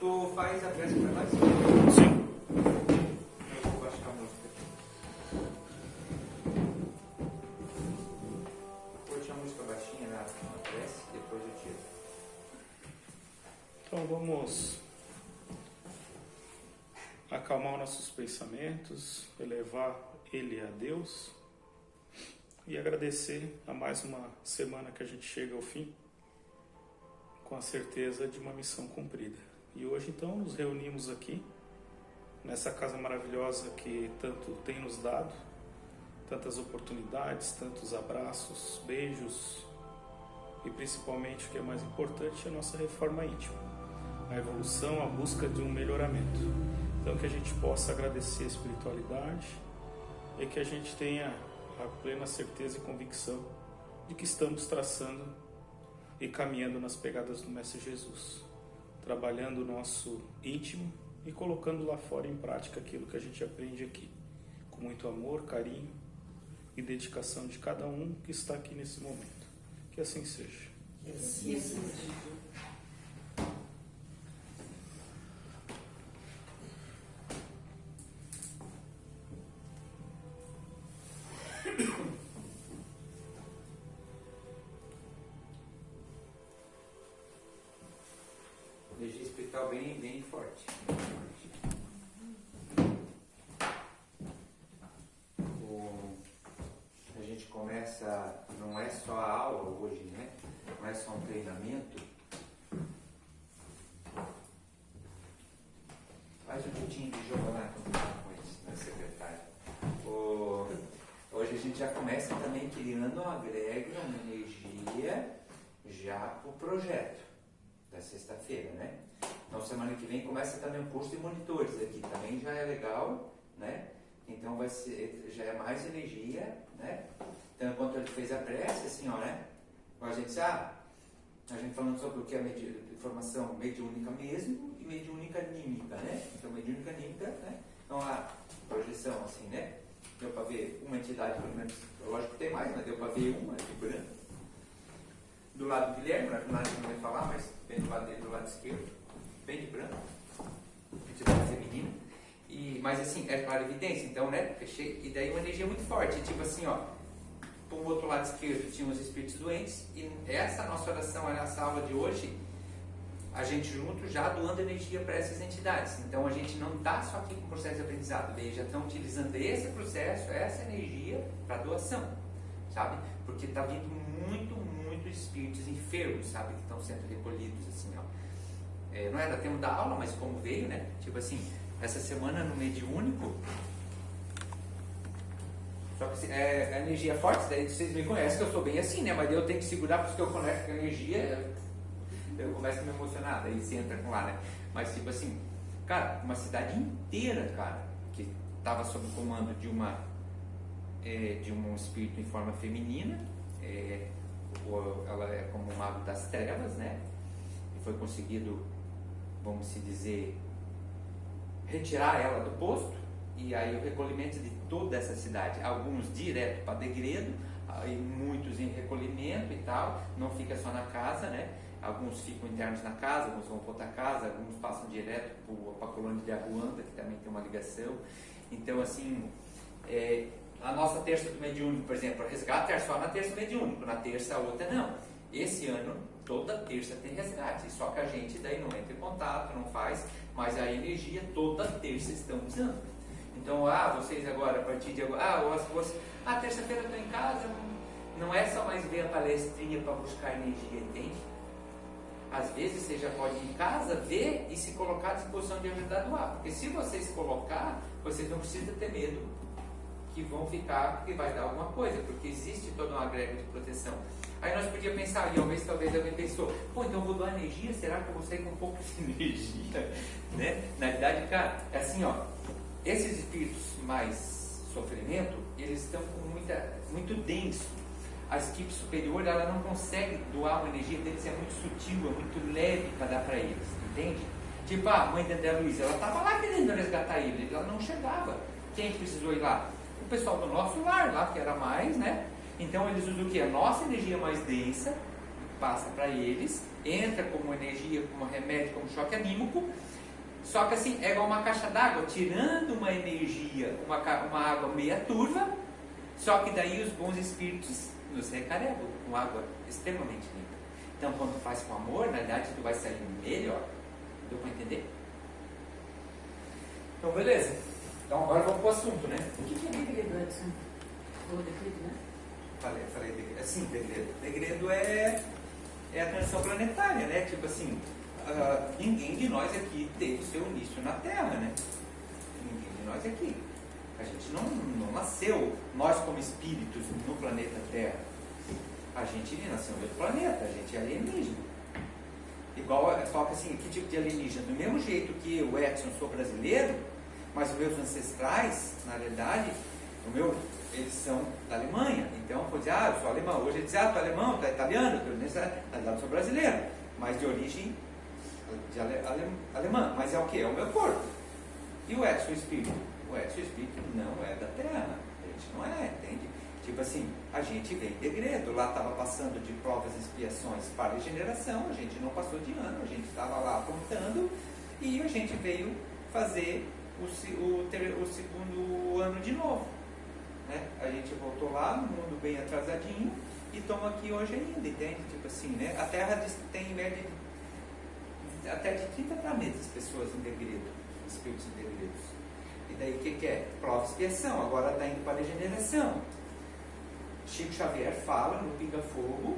Tu faz a prece para nós? Sim. Eu vou baixar a música. Vou deixar a música baixinha na prece, depois eu tiro. Então vamos acalmar nossos pensamentos, elevar ele a Deus e agradecer a mais uma semana que a gente chega ao fim com a certeza de uma missão cumprida. E hoje então nos reunimos aqui nessa casa maravilhosa que tanto tem nos dado, tantas oportunidades, tantos abraços, beijos e principalmente o que é mais importante, a nossa reforma íntima, a evolução, a busca de um melhoramento. Então que a gente possa agradecer a espiritualidade e que a gente tenha a plena certeza e convicção de que estamos traçando e caminhando nas pegadas do Mestre Jesus, trabalhando o nosso íntimo e colocando lá fora em prática aquilo que a gente aprende aqui, com muito amor, carinho e dedicação de cada um que está aqui nesse momento. Que assim seja. Energia espiritual bem forte. A gente começa, não é só a aula hoje, né? Não é só um treinamento. Faz um pouquinho de jogo lá com eles, na secretária. Hoje a gente já começa também criando uma agrega, uma energia já para o projeto da sexta-feira, né? Então semana que vem começa também o curso de monitores aqui, também já é legal, né? Então vai ser, já é mais energia, né? Então enquanto ele fez a prece, assim, ó, né? A gente falando sobre o que é informação mediúnica mesmo e mediúnica anímica, né? Então mediúnica anímica, né? Então a projeção, assim, né? Deu para ver uma entidade, pelo menos, lógico que tem mais, mas deu para ver uma de branco. Do lado do Guilherme, não vai falar, mas bem do lado dele, do lado esquerdo, bem de branco, entidade feminina. Mas assim, é claro, evidência, então, né? E daí uma energia muito forte, tipo assim, ó, pro outro lado esquerdo tinha os espíritos doentes, e essa nossa oração, essa aula de hoje, a gente junto já doando energia para essas entidades. Então a gente não está só aqui com o processo de aprendizado, eles já estão utilizando esse processo, essa energia para doação, sabe? Porque está vindo muito espíritos enfermos, sabe? Que estão sendo recolhidos, assim, ó. Não era tempo da aula, mas como veio, né? Tipo assim, essa semana no mediúnico, só que a energia é forte, daí vocês me conhecem que eu sou bem assim, né? Mas eu tenho que segurar porque eu conecto com a energia, eu começo a me emocionar, daí você entra com lá, né? Mas tipo assim, cara, uma cidade inteira, cara, que estava sob o comando de um espírito em forma feminina, ela é como um mago das trevas, né? E foi conseguido, vamos se dizer, retirar ela do posto, e aí o recolhimento de toda essa cidade, alguns direto para Degredo, aí muitos em recolhimento e tal, não fica só na casa, né? Alguns ficam internos na casa, alguns vão para outra casa, alguns passam direto para a colônia de Aguanda, que também tem uma ligação. Então, assim, a nossa terça do mediúnico, por exemplo, o resgate é só na terça do mediúnico, na terça a outra não. Esse ano, toda terça tem resgate, só que a gente daí não entra em contato, não faz, mas a energia toda terça estão usando. Então, vocês agora, a partir de agora, terça-feira eu estou em casa, não é só mais ver a palestrinha para buscar energia, entende? Às vezes você já pode ir em casa, ver e se colocar à disposição de ajudar a doar. Porque se vocês colocar, vocês não precisam ter medo que vão ficar, que vai dar alguma coisa, porque existe toda uma agrega de proteção. Aí nós podíamos pensar, e talvez alguém pensou, então eu vou doar energia, será que eu vou sair com um pouco de energia? Né? Na verdade, cara, é assim, ó, esses espíritos mais sofrimento, eles estão com muito denso. A equipe superior, ela não consegue doar uma energia deles, é muito sutil, é muito leve para dar para eles, entende? Tipo, a mãe da André Luiza, ela estava lá querendo resgatar ele, ela não chegava. Quem precisou ir lá? O pessoal do nosso lar lá, que era mais, né? Então eles usam o que? A nossa energia mais densa passa para eles, entra como energia, como remédio, como choque anímico. Só que assim, é igual uma caixa d'água, tirando uma energia, uma água meia turva, só que daí os bons espíritos nos recarregam com água extremamente limpa. Então, quando tu faz com amor, na verdade, tu vai sair melhor. Deu para entender? Então, beleza. Então, agora vamos para o assunto, né? O que é degredo, Edson? Ou decreto, né? Falei degredo. Assim, degredo. Degredo é a transição planetária, né? Tipo assim, ninguém de nós aqui teve seu início na Terra, né? Ninguém de nós aqui. A gente não nasceu, nós como espíritos, no planeta Terra. A gente nasceu em outro planeta, a gente é alienígena. Igual, só que assim, que tipo de alienígena? Do mesmo jeito que o Edson sou brasileiro, mas os meus ancestrais, na realidade, eles são da Alemanha. Então, pode dizer, eu sou alemão. Hoje ele diz, tu é alemão, tu é italiano, eu sou brasileiro, mas de origem alemã. Mas é o que? É o meu corpo. E o Edson Espírito? O Edson Espírito não é da Terra. A gente não é, entende? Tipo assim, a gente veio em degredo, lá estava passando de provas e expiações para regeneração, a gente não passou de ano, a gente estava lá apontando e a gente veio fazer o segundo ano de novo. Né? A gente voltou lá no mundo bem atrasadinho e estamos aqui hoje ainda, entende? Tipo assim, né? A Terra tem em média até de 30 planetas, pessoas em degredo, espíritos em degredos. E daí o que é? Prova e expiação, agora está indo para a regeneração. Chico Xavier fala no Pinga Fogo,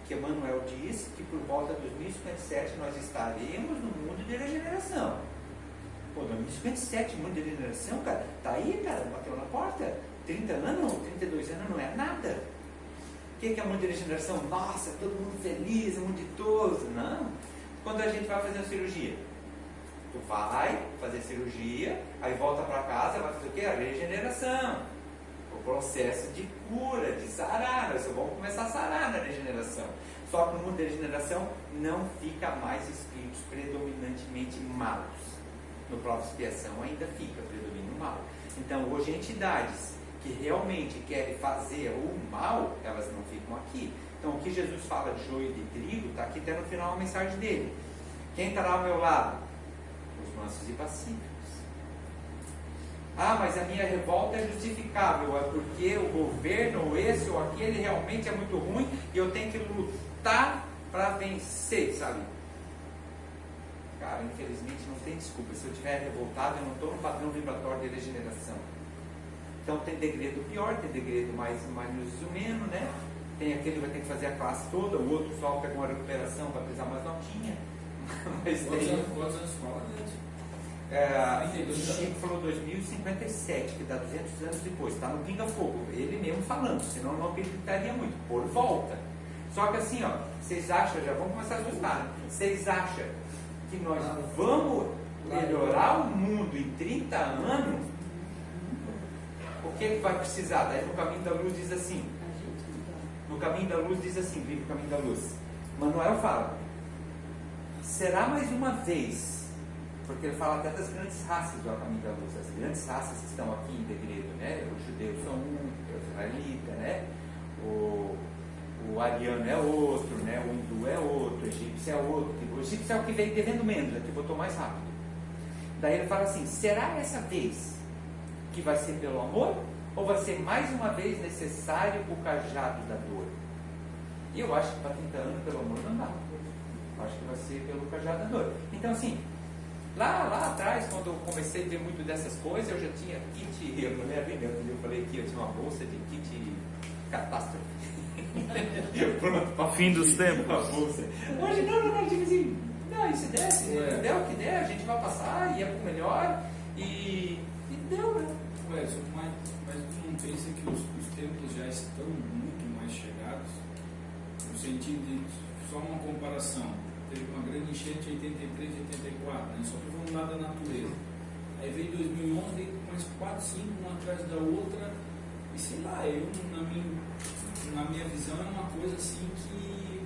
que Emmanuel diz que por volta de 2057 nós estaremos no mundo de regeneração. Pô, 2057, mundo de regeneração, cara, tá aí, cara, bateu na porta. 30 anos, 32 anos não é nada. O que é mundo de regeneração? Nossa, todo mundo feliz, mundo ditoso. Não. Quando a gente vai fazer uma cirurgia, tu vai fazer cirurgia, aí volta para casa, vai fazer o quê? A regeneração. O processo de cura, de sarar. Nós só vamos começar a sarar na regeneração. Só que no mundo de regeneração não fica mais espíritos predominantemente maus. No próprio expiação ainda fica predomínio mal. Então, hoje, entidades que realmente querem fazer o mal, elas não ficam aqui. Então, o que Jesus fala de joio e de trigo, está aqui até no final a mensagem dele. Quem estará ao meu lado? Os mansos e pacíficos. Ah, mas a minha revolta é justificável, é porque o governo, esse ou aquele, realmente é muito ruim e eu tenho que lutar para vencer, sabe? Cara, infelizmente não tem desculpa. Se eu estiver revoltado, eu não estou no padrão vibratório de regeneração. Então tem degredo pior, tem degredo mais menos, né? Tem aquele que vai ter que fazer a classe toda, o outro só pega uma recuperação, vai precisar mais notinha. Mas Quantos anos fala, né? O Chico falou 2057, que dá 200 anos depois, está no Pinga Fogo, ele mesmo falando, senão não acreditaria muito, por volta. Só que assim, ó, vocês acham, já vamos começar a assustar, né? Vocês acham que nós vamos melhorar o mundo em 30 anos? O que vai precisar? Daí no Caminho da Luz diz assim, no Caminho da Luz diz assim, livro Caminho da Luz, Manuel fala, será mais uma vez, porque ele fala até das grandes raças do Caminho da Luz, as grandes raças que estão aqui em degredo, né? Os judeus são um, o israelita, né? O ariano é outro, né? O hindu é outro, o egípcio é outro. O egípcio é o que veio devendo menos, é que botou mais rápido. Daí ele fala assim, será essa vez que vai ser pelo amor? Ou vai ser mais uma vez necessário o cajado da dor? E eu acho que para 30 anos pelo amor não dá. Eu acho que vai ser pelo cajado da dor. Então assim, lá atrás, quando eu comecei a ver muito dessas coisas, eu já tinha kit, eu falei que eu tinha uma bolsa de kit catástrofe. Pronto, para fim dos tempos. Uma bolsa. Hoje não, tipo assim, não, isso desce, der o que der, a gente vai passar e é pro melhor e deu, né? Mas tu não pensa que os tempos já estão muito mais chegados? No sentido de, só uma comparação, teve uma grande enchente em 83 e 84, né? Só que vamos lá da natureza. Aí veio 2011, veio mais 4, 5, uma atrás da outra, e sei lá, eu na minha visão é uma coisa assim que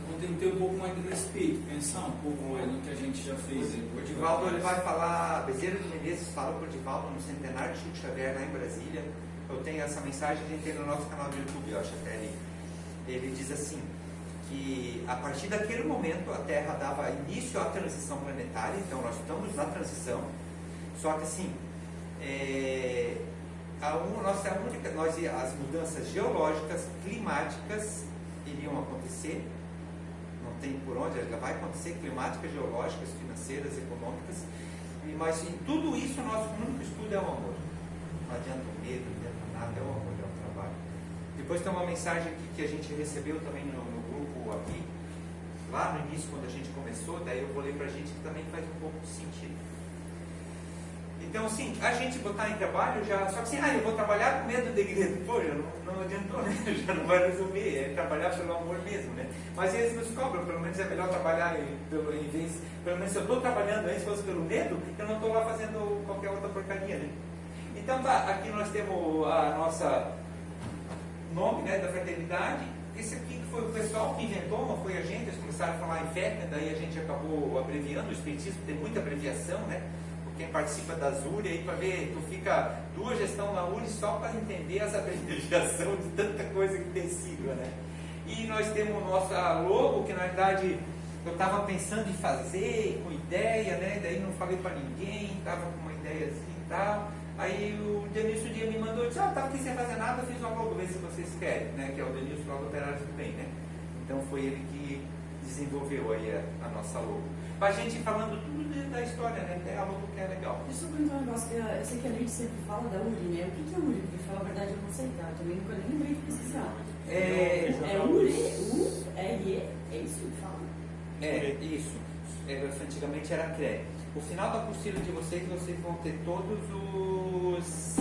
eu tenho que ter um pouco mais de respeito, pensar um pouco mais no que a gente já fez. O Divaldo ele vai falar, Bezerra de Menezes fala para o Divaldo no centenário de Chico Xavier lá em Brasília. Eu tenho essa mensagem, a gente tem no nosso canal do YouTube, eu acho até ali. Ele diz assim, que a partir daquele momento a Terra dava início à transição planetária, então nós estamos na transição, só que assim, as mudanças geológicas, climáticas iriam acontecer, não tem por onde, vai acontecer climáticas, geológicas, financeiras, econômicas, mas em tudo isso o nosso único estudo é o amor. Não adianta o medo, não adianta nada, é o amor, é o trabalho. Depois tem uma mensagem aqui que a gente recebeu também no grupo aqui, lá no início, quando a gente começou, daí eu vou ler pra gente que também faz um pouco de sentido. Então, assim, a gente botar em trabalho já, só que assim, eu vou trabalhar com medo da igreja, pô, já não adiantou, né? Já não vai resolver, é trabalhar pelo amor mesmo, né? Mas eles nos cobram, pelo menos é melhor trabalhar pelo menos se eu estou trabalhando aí, se fosse pelo medo, eu não estou lá fazendo qualquer outra porcaria, né? Então tá, aqui nós temos a nossa nome, né, da fraternidade. Esse aqui foi o pessoal que inventou, não foi a gente, eles começaram a falar em fé, né? Daí a gente acabou abreviando, o espiritismo tem muita abreviação, né? Quem participa da ZURI aí para ver, tu fica 2 gestões na URI só para entender as abreviações de tanta coisa que tem sigla, né? E nós temos o nosso logo, que na verdade eu estava pensando em fazer, com ideia, né? Daí não falei para ninguém, estava com uma ideia assim e tal. Aí o Denilson um dia me mandou, disse, estava aqui sem fazer nada, eu fiz uma logo, vê se vocês querem, né? Que é o Denilson lá do Operários do Bem, né? Então foi ele que desenvolveu aí a nossa logo. A gente falando tudo da história, né? É algo que é legal. Deixa eu perguntar um negócio, eu sei que a gente sempre fala da URI, né? O que é URI? Porque, falar a verdade, eu não sei, tá? Eu também nunca nem lembrei de pesquisar. É URE? U-R-E? É isso que fala? É, isso. Antigamente era CRE. O final da apostila de vocês vão ter todos os...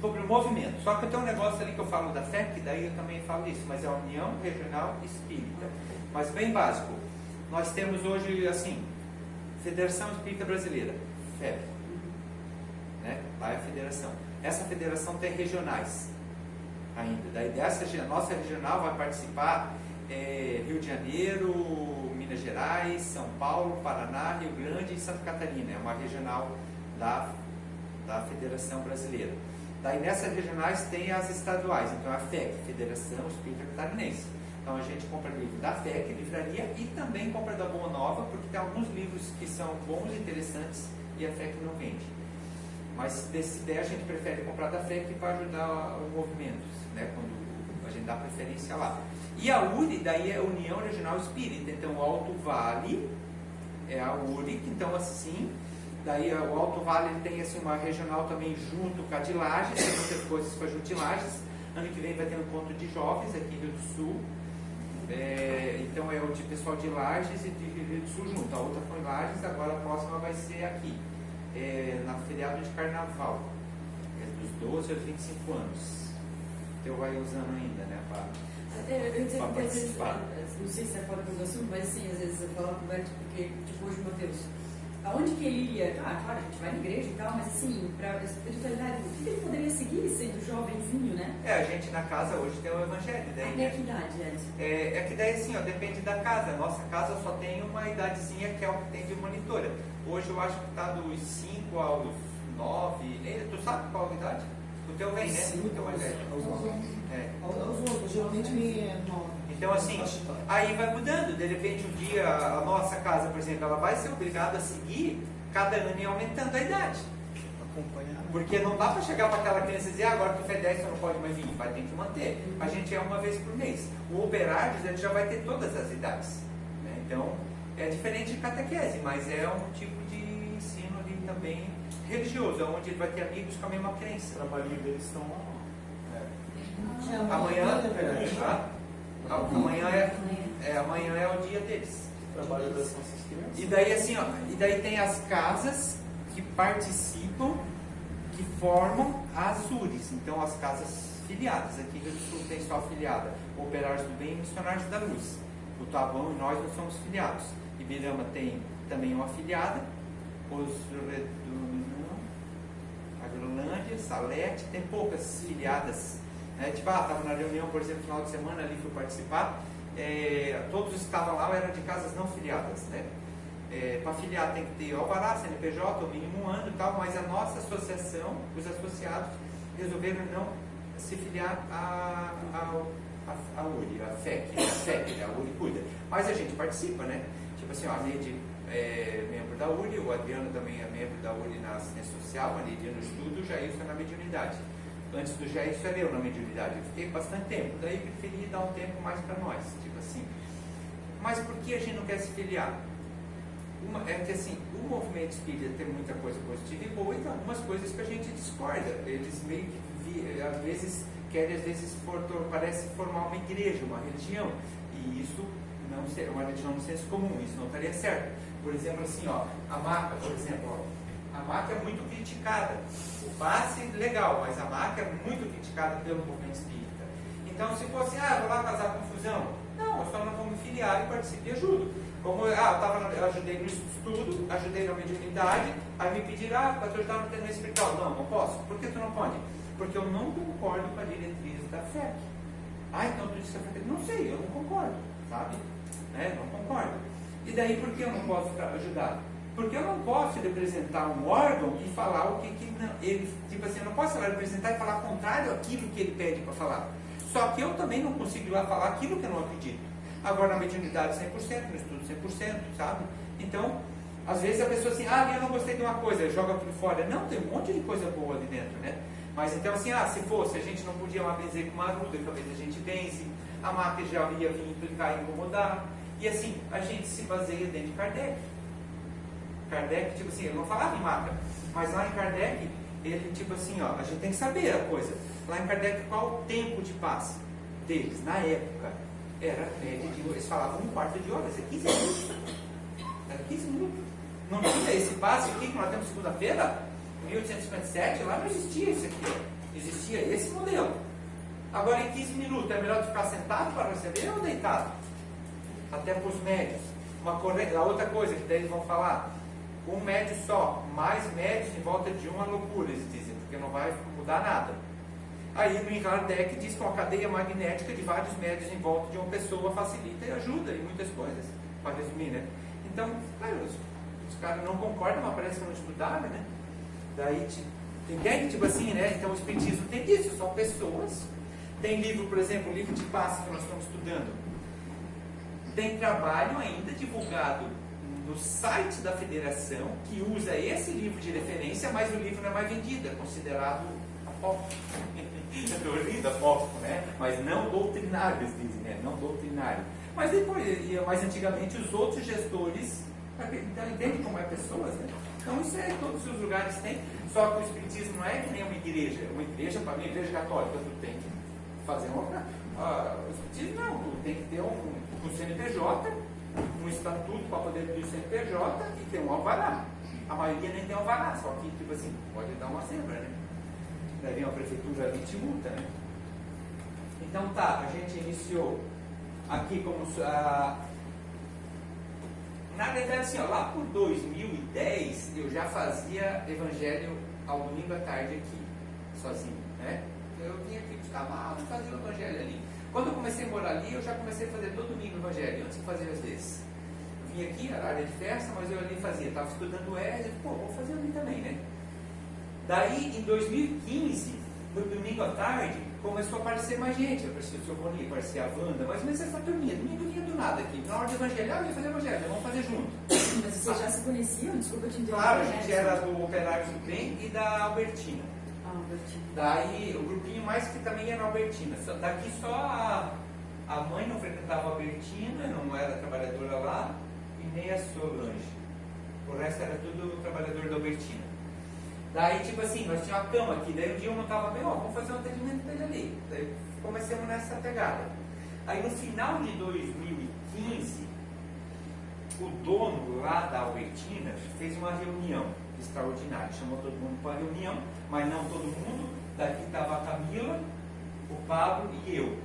sobre o movimento. Só que tem um negócio ali que eu falo da fé, que daí eu também falo isso, mas é a União Regional Espírita. Mas bem básico. Nós temos hoje, assim, Federação Espírita Brasileira, FEB. Né? Lá é a federação. Essa federação tem regionais ainda. Daí dessa nossa regional vai participar Rio de Janeiro, Minas Gerais, São Paulo, Paraná, Rio Grande e Santa Catarina. É uma regional da Federação Brasileira. Daí nessas regionais tem as estaduais. Então a FEC, Federação Espírita Catarinense. Então a gente compra livro da FEC, livraria, e também compra da Boa Nova, porque tem alguns livros que são bons e interessantes e a FEC não vende. Mas desse ideia a gente prefere comprar da FEC para ajudar o movimento, né? Quando a gente dá preferência lá. E a URI, daí é a União Regional Espírita. Então o Alto Vale é a URI, então assim, daí o Alto Vale ele tem assim, uma regional também junto com a de Lages, tem muitas coisas com a de Lages. Ano que vem vai ter um encontro de jovens aqui em Rio do Sul. Então é o de pessoal de Lages e de Rio do Sul junto. A outra foi em Lages, agora a próxima vai ser aqui, na feriado de carnaval, dos 12 aos 25 anos. Então vai usando ainda, né, para participar. Não sei se é fora do assunto, mas assim, às vezes eu falo com o Beto, porque, tipo, hoje o Mateus, aonde que ele iria? Claro, a gente vai na igreja e tal, mas assim, para a espiritualidade, o que ele poderia seguir sendo jovenzinho, né? A gente na casa hoje tem o evangelho. Daí, até que idade, Edson? É que daí assim, depende da casa. A nossa casa só tem uma idadezinha que é o que tem de monitora. Hoje eu acho que está dos 5 aos 9. Tu sabe qual a idade? O teu vem, né? O teu mais velho. Aos outros, geralmente é 9. Então assim, aí vai mudando. De repente um dia a nossa casa, por exemplo, ela vai ser obrigada a seguir cada ano e aumentando a idade. Acompanhar. Porque não dá para chegar para aquela criança e dizer, agora tu fez 10, tu não pode mais vir. Vai ter que manter. A gente é uma vez por mês. O Operários ele já vai ter todas as idades. Né? Então é diferente de catequese, mas é um tipo de ensino ali também religioso, onde ele vai ter amigos com a mesma crença. O trabalhinho deles estão lá. Amanhã é o dia deles. Trabalho das nossas crianças. E daí assim, e daí tem as casas que participam, que formam as URIs. Então as casas filiadas. Aqui no Rio do Sul tem só afiliada Operários do Bem e Missionários da Luz. O Taboão e nós não somos filiados. Ibirama tem também uma afiliada. A Grolândia, Salete, tem poucas filiadas. Né? Tipo, estava na reunião, por exemplo, no final de semana ali fui participar. Todos que estavam lá eram de casas não filiadas. Né? Para filiar tem que ter alvará, CNPJ, o mínimo 1 ano e tal, mas a nossa associação, os associados, resolveram não se filiar a URI, a FEC, a URI cuida. Mas a gente participa, né? Tipo assim, ó, a Neide é membro da URI, o Adriano também é membro da URI na assistência social, a Neide no estudo, o Jailson na mediunidade. Antes do Jailson era eu na mediunidade, eu fiquei bastante tempo, daí preferi dar um tempo mais para nós, tipo assim. Mas por que a gente não quer se filiar? É que assim, o movimento espírita tem muita coisa positiva e boa, e tem algumas coisas que a gente discorda. Eles meio que às vezes querem, parece formar uma igreja, uma religião, e isso não seria uma religião no senso comum, isso não estaria certo. Por exemplo, assim, ó, a maca, por exemplo, ó, a maca é muito criticada. O passe, legal, mas a maca é muito criticada pelo movimento espírita. Então, se fosse, vou lá causar confusão, não, eu só não vou me filiar e participo e ajudo. Como eu ajudei no estudo, ajudei na mediunidade, aí me pediram, para te ajudar no terreno espiritual. Não posso. Por que tu não pode? Porque eu não concordo com a diretriz da FEC. Então tu disse que a FEC... Não sei, eu não concordo, sabe? Não concordo. E daí por que eu não posso ajudar? Porque eu não posso representar um órgão e falar o que não, ele, tipo assim, eu não posso representar e falar contrário àquilo que ele pede para falar. Só que eu também não consigo ir lá falar aquilo que eu não acredito. Agora na mediunidade 100%, no estudo 100%, sabe? Então, às vezes a pessoa assim, eu não gostei de uma coisa, joga aquilo fora. Não, tem um monte de coisa boa ali dentro, né? Mas então assim, se fosse, a gente não podia mais benzer com uma aruda, talvez a gente benze, a máquina já ia vir implicar e incomodar. E assim, a gente se baseia dentro de Kardec. Kardec, tipo assim, eu não falava em máquina, mas lá em Kardec, ele tipo assim, a gente tem que saber a coisa. Lá em Kardec, qual o tempo de paz deles, na época? Era média de, eles falavam um quarto de hora, isso é 15 minutos. Era 15 minutos. Não tinha esse passe aqui que nós temos segunda-feira, 1857, lá não existia isso aqui. Existia esse modelo. Agora em 15 minutos, é melhor ficar sentado para receber ou deitado? Até para os médios. A outra coisa que daí eles vão falar, um médio só, mais médios em volta de uma loucura, eles dizem, porque não vai mudar nada. Aí no Kardec diz que uma cadeia magnética de vários médios em volta de uma pessoa facilita e ajuda em muitas coisas, para resumir, né? Então, os caras não concordam, mas parece que não estudaram, né? Daí, entende? Tipo assim, né? Então o Espiritismo tem disso, são pessoas. Tem livro, por exemplo, o livro de passe que nós estamos estudando. Tem trabalho ainda divulgado no site da federação que usa esse livro de referência, mas o livro não é mais vendido, é considerado apócrifo. Apócrifo, né? Mas não doutrinário, eles dizem, né? Não doutrinário. Mas depois, mais antigamente, os outros gestores entendem como é pessoas, né? Então isso é, todos os lugares têm, só que o Espiritismo não é que nem uma igreja. Uma igreja, para mim, a igreja católica, tu tem que fazer uma... o Espiritismo não, tu tem que ter um CNPJ, um estatuto para poder ter o CNPJ e ter um alvará. A maioria nem tem alvará, só que, tipo assim, pode dar uma zebra, né? Daí vem a prefeitura ali e te multa, né? Então a gente iniciou aqui como... Na verdade, assim, lá por 2010, eu já fazia evangelho ao domingo à tarde aqui, sozinho, né? Eu vinha aqui buscar lá, fazia o evangelho ali. Quando eu comecei a morar ali, eu já comecei a fazer todo domingo o evangelho, antes de fazer às vezes. Eu vinha aqui, era área de festa, mas eu ali fazia. Estava estudando o ESA, vou fazer ali também, né? Daí, em 2015, no domingo à tarde, começou a aparecer mais gente. Apareceu o Sr. Rony, apareceu a Wanda, mais ou menos essa turminha. Domingo vinha do nada aqui. Na hora de evangelhar, eu ia fazer evangelho, vamos fazer junto. Mas vocês já se conheciam? Desculpa te interromper. Claro, a gente era do Operários do Bem e da Albertina. Albertina. Daí, o grupinho mais que também era na Albertina. Daqui só a mãe não frequentava a Albertina, não era trabalhadora lá, e nem a Solange. O resto era tudo trabalhador da Albertina. Daí, tipo assim, nós tínhamos uma cama aqui, daí um dia eu não estava bem, vamos fazer um atendimento dele ali. Daí começamos nessa pegada. Aí no final de 2015, o dono lá da Albertina fez uma reunião extraordinária, chamou todo mundo para a reunião, mas não todo mundo. Daqui estava a Camila, o Pablo e eu,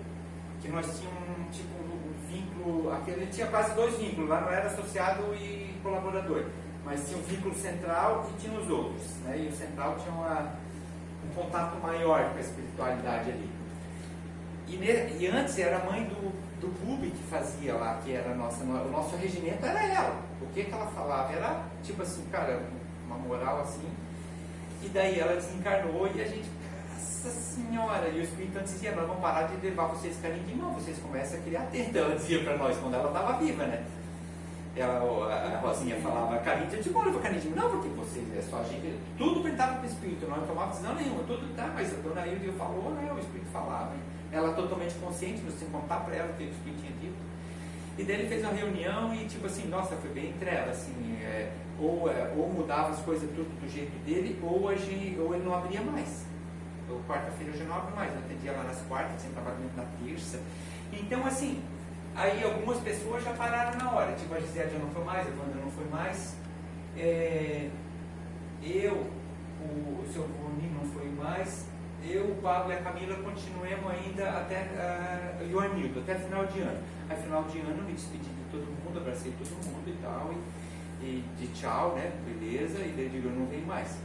que nós tínhamos um vínculo, aquele tinha quase 2 vínculos, lá não era associado e colaborador. Mas tinha um vínculo central e tinha os outros, né? E o central tinha um contato maior com a espiritualidade ali. E antes era a mãe do Bubi que fazia lá, que era o nosso regimento era ela. O que ela falava era, tipo assim, cara, uma moral assim. E daí ela desencarnou e a gente, nossa senhora, e o Espírito antes dizia, nós vamos parar de levar vocês carinho de mão, vocês começam a criar teta, ela dizia para nós, quando ela estava viva, né? A Rosinha falava, carinho de mão, leva carinho de mão, não, porque vocês, é só a gente, tudo perguntava para o Espírito, não tomava decisão nenhuma, tudo tá, mas a dona Hilda falou, né, o Espírito falava, ela totalmente consciente, sem contar para ela o que o Espírito tinha dito. E daí ele fez uma reunião e tipo assim, nossa, foi bem entrega, assim, ou mudava as coisas tudo do jeito dele, ou ele não abria mais. Então, quarta-feira eu já não abro mais, eu atendia lá nas quartas, sempre trabalhando na terça. Então assim, aí algumas pessoas já pararam na hora, tipo a Gisele já não foi mais, a Wanda não foi mais, o seu Boni não foi mais, eu, o Pablo e a Camila continuemos ainda até e o Anildo, até final de ano. Aí final de ano eu me despedi de todo mundo, abracei todo mundo e tal, e de tchau, né, beleza, e daí eu não venho mais.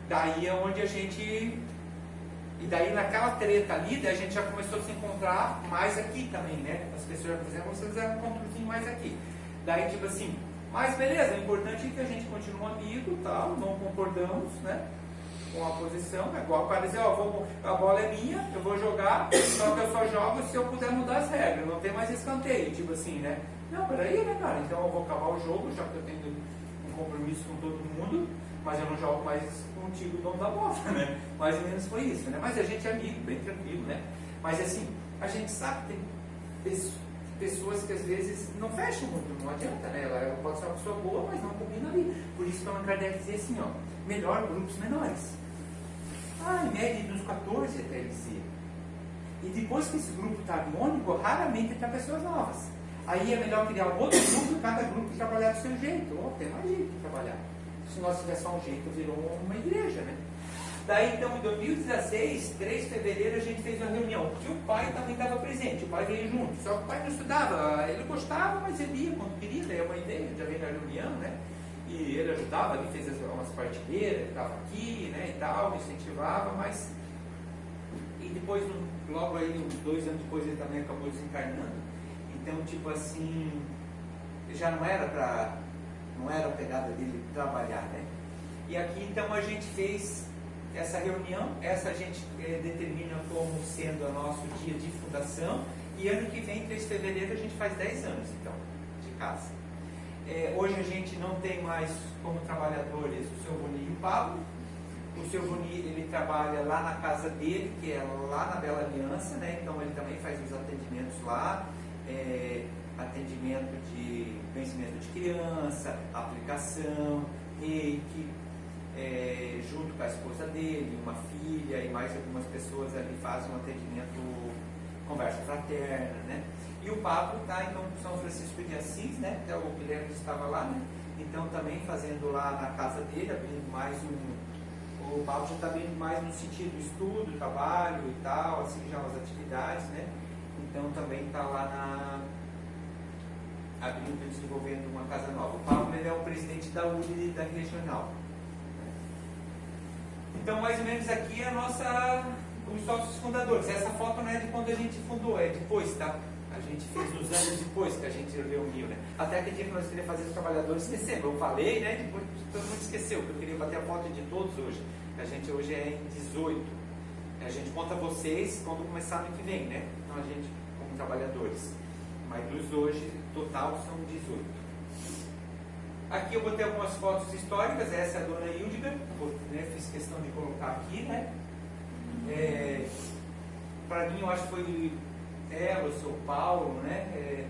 Daí é onde a gente, e daí naquela treta ali, daí a gente já começou a se encontrar mais aqui também, né, as pessoas já fizeram, vocês fizeram um encontrozinho mais aqui. Daí tipo assim, mas beleza, o importante é que a gente continua amigo e tal, não concordamos, né, com a posição, é igual o cara dizer, a bola é minha, eu vou jogar, só que eu só jogo se eu puder mudar as regras, não tem mais escanteio, tipo assim, né? Não, peraí, né, cara? Então eu vou acabar o jogo, já que eu tenho um compromisso com todo mundo, mas eu não jogo mais contigo, dono da bola, né? Mais ou menos foi isso, né? Mas a gente é amigo, bem tranquilo, né? Mas assim, a gente sabe que tem pessoas que às vezes não fecham muito, não adianta, né? Ela pode ser uma pessoa boa, mas não combina ali. Por isso que a Allan Kardec dizia assim, ó, melhor grupos menores. Em média dos 14 até ele dizia. E depois que esse grupo está harmônico, raramente entra pessoas novas. Aí é melhor criar um outro grupo e cada grupo trabalhar do seu jeito. Tem mais jeito de trabalhar. Se nós tiver só um jeito, virou uma igreja, né? Daí então em 2016, 3 de fevereiro, a gente fez uma reunião, porque o pai também estava presente, o pai veio junto, só que o pai não estudava, ele gostava, mas ele ia quando queria, daí a mãe dele já veio na reunião, né? E ele ajudava ali, fez umas partilheiras, estava aqui, né, e tal, me incentivava, mas... E depois, logo aí, uns 2 anos depois, ele também acabou desencarnando. Então, tipo assim, já não era a pegada dele trabalhar, né? E aqui, então, a gente fez essa reunião, essa a gente determina como sendo o nosso dia de fundação, e ano que vem, 3 de fevereiro, a gente faz 10 anos, então, de casa. Hoje a gente não tem mais como trabalhadores o seu Boni e o Pablo. O seu Boni, ele trabalha lá na casa dele, que é lá na Bela Aliança, né? Então ele também faz os atendimentos lá, atendimento de vencimento de criança, aplicação, reiki, junto com a esposa dele, uma filha e mais algumas pessoas ali fazem um atendimento, conversa fraterna, né? E o Pablo está em São Francisco de Assis, né? Até o Guilherme estava lá, né? Então também fazendo lá na casa dele, abrindo mais o Pablo já está abrindo mais no sentido do estudo, trabalho e tal, assim já as atividades, né? Então também está lá abrindo, desenvolvendo uma casa nova. O Pablo ele é o presidente da URI da regional. Então mais ou menos aqui é os sócios fundadores. Essa foto não é de quando a gente fundou, é depois, tá? A gente fez uns anos depois que a gente reuniu, né? Até aquele dia que nós queríamos fazer os trabalhadores esquecemos. Eu falei, né? Depois todo mundo esqueceu, que eu queria bater a foto de todos hoje. A gente hoje é em 18. A gente conta vocês quando começar ano que vem, né? Então a gente, como trabalhadores. Mas dos hoje, total, são 18. Aqui eu botei algumas fotos históricas. Essa é a dona Hildegard, né? Fiz questão de colocar aqui, né? Para mim, eu acho que foi ela, o seu Paulo, né,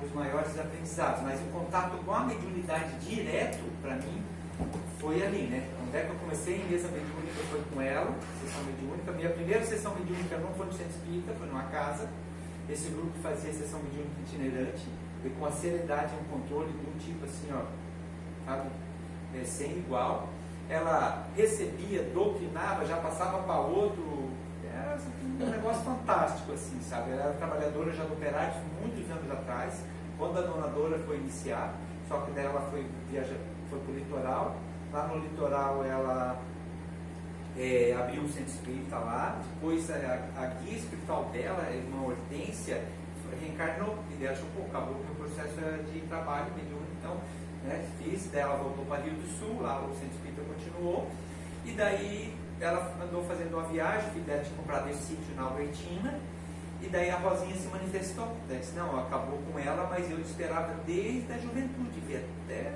os maiores aprendizados, mas o contato com a mediunidade direto, para mim, foi ali, né? Onde é que eu comecei em mesa mediúnica foi com ela, sessão mediúnica. Minha primeira sessão mediúnica não foi no centro espírita, foi numa casa. Esse grupo fazia sessão mediúnica itinerante, e com a seriedade e um controle de um tipo assim, ó, sabe, sem igual. Ela recebia, doutrinava, já passava para outro. Era um negócio fantástico, assim, sabe? Ela era trabalhadora já do Operário muitos anos atrás, quando a Dona Dora foi iniciar, só que daí ela foi para o litoral. Lá no litoral ela abriu um centro espírita lá. Depois a guia espiritual dela, a irmã Hortência, reencarnou e daí achou, acabou com o processo de trabalho mediúnico. Então, né, daí ela voltou para Rio do Sul, lá o centro espírita continuou. E daí ela andou fazendo uma viagem, o filho dela tinha comprado esse sítio na Albertina, e daí a Rosinha se manifestou. Ela disse, não, acabou com ela, mas eu esperava desde a juventude, ver até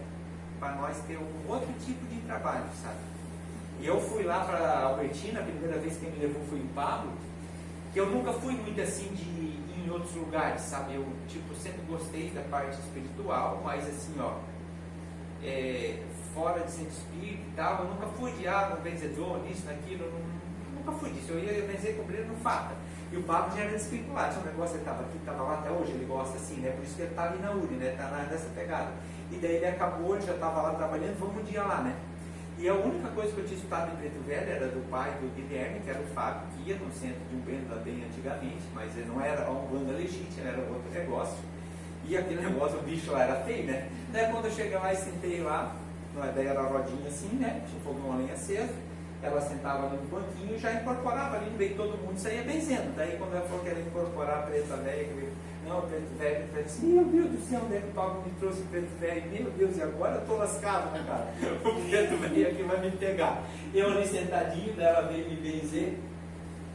para nós ter um outro tipo de trabalho, sabe? E eu fui lá para Albertina, a primeira vez que me levou foi em Pablo, que eu nunca fui muito assim de ir em outros lugares, sabe? Eu, tipo, sempre gostei da parte espiritual, mas assim, ó, fora de centro espírita e tal, eu nunca fui de no benzedor, nisso, naquilo, nunca fui disso. Eu ia benzer com brilho no faca. E o Pablo já era espiritual, tinha um negócio, ele estava aqui, estava lá até hoje, ele gosta assim, né? Por isso que ele está ali na URI, né? Está nessa pegada. E daí ele acabou, ele já estava lá trabalhando, vamos um dia lá, né? E a única coisa que eu tinha escutado em Preto Velho era do pai do Guilherme, que era o Fábio, que ia no centro de Umbanda bem antigamente, mas ele não era uma Umbanda legítima, era outro negócio. E aquele negócio, o bicho lá era feio, né? Daí quando eu cheguei lá e sentei lá, daí era a rodinha assim, né? Tinha um fogão a lenha aceso, ela sentava ali no banquinho e já incorporava ali no meio, todo mundo saía benzendo. Daí quando ela falou que era incorporar a Preta Velha, não, Preto Velho, eu disse, meu Deus do céu, onde é que o Pablo me trouxe Preto Velho? Meu Deus, e agora eu estou lascado, né, cara? O Preto Velho aqui vai me pegar. Eu ali sentadinho, daí ela veio me benzer,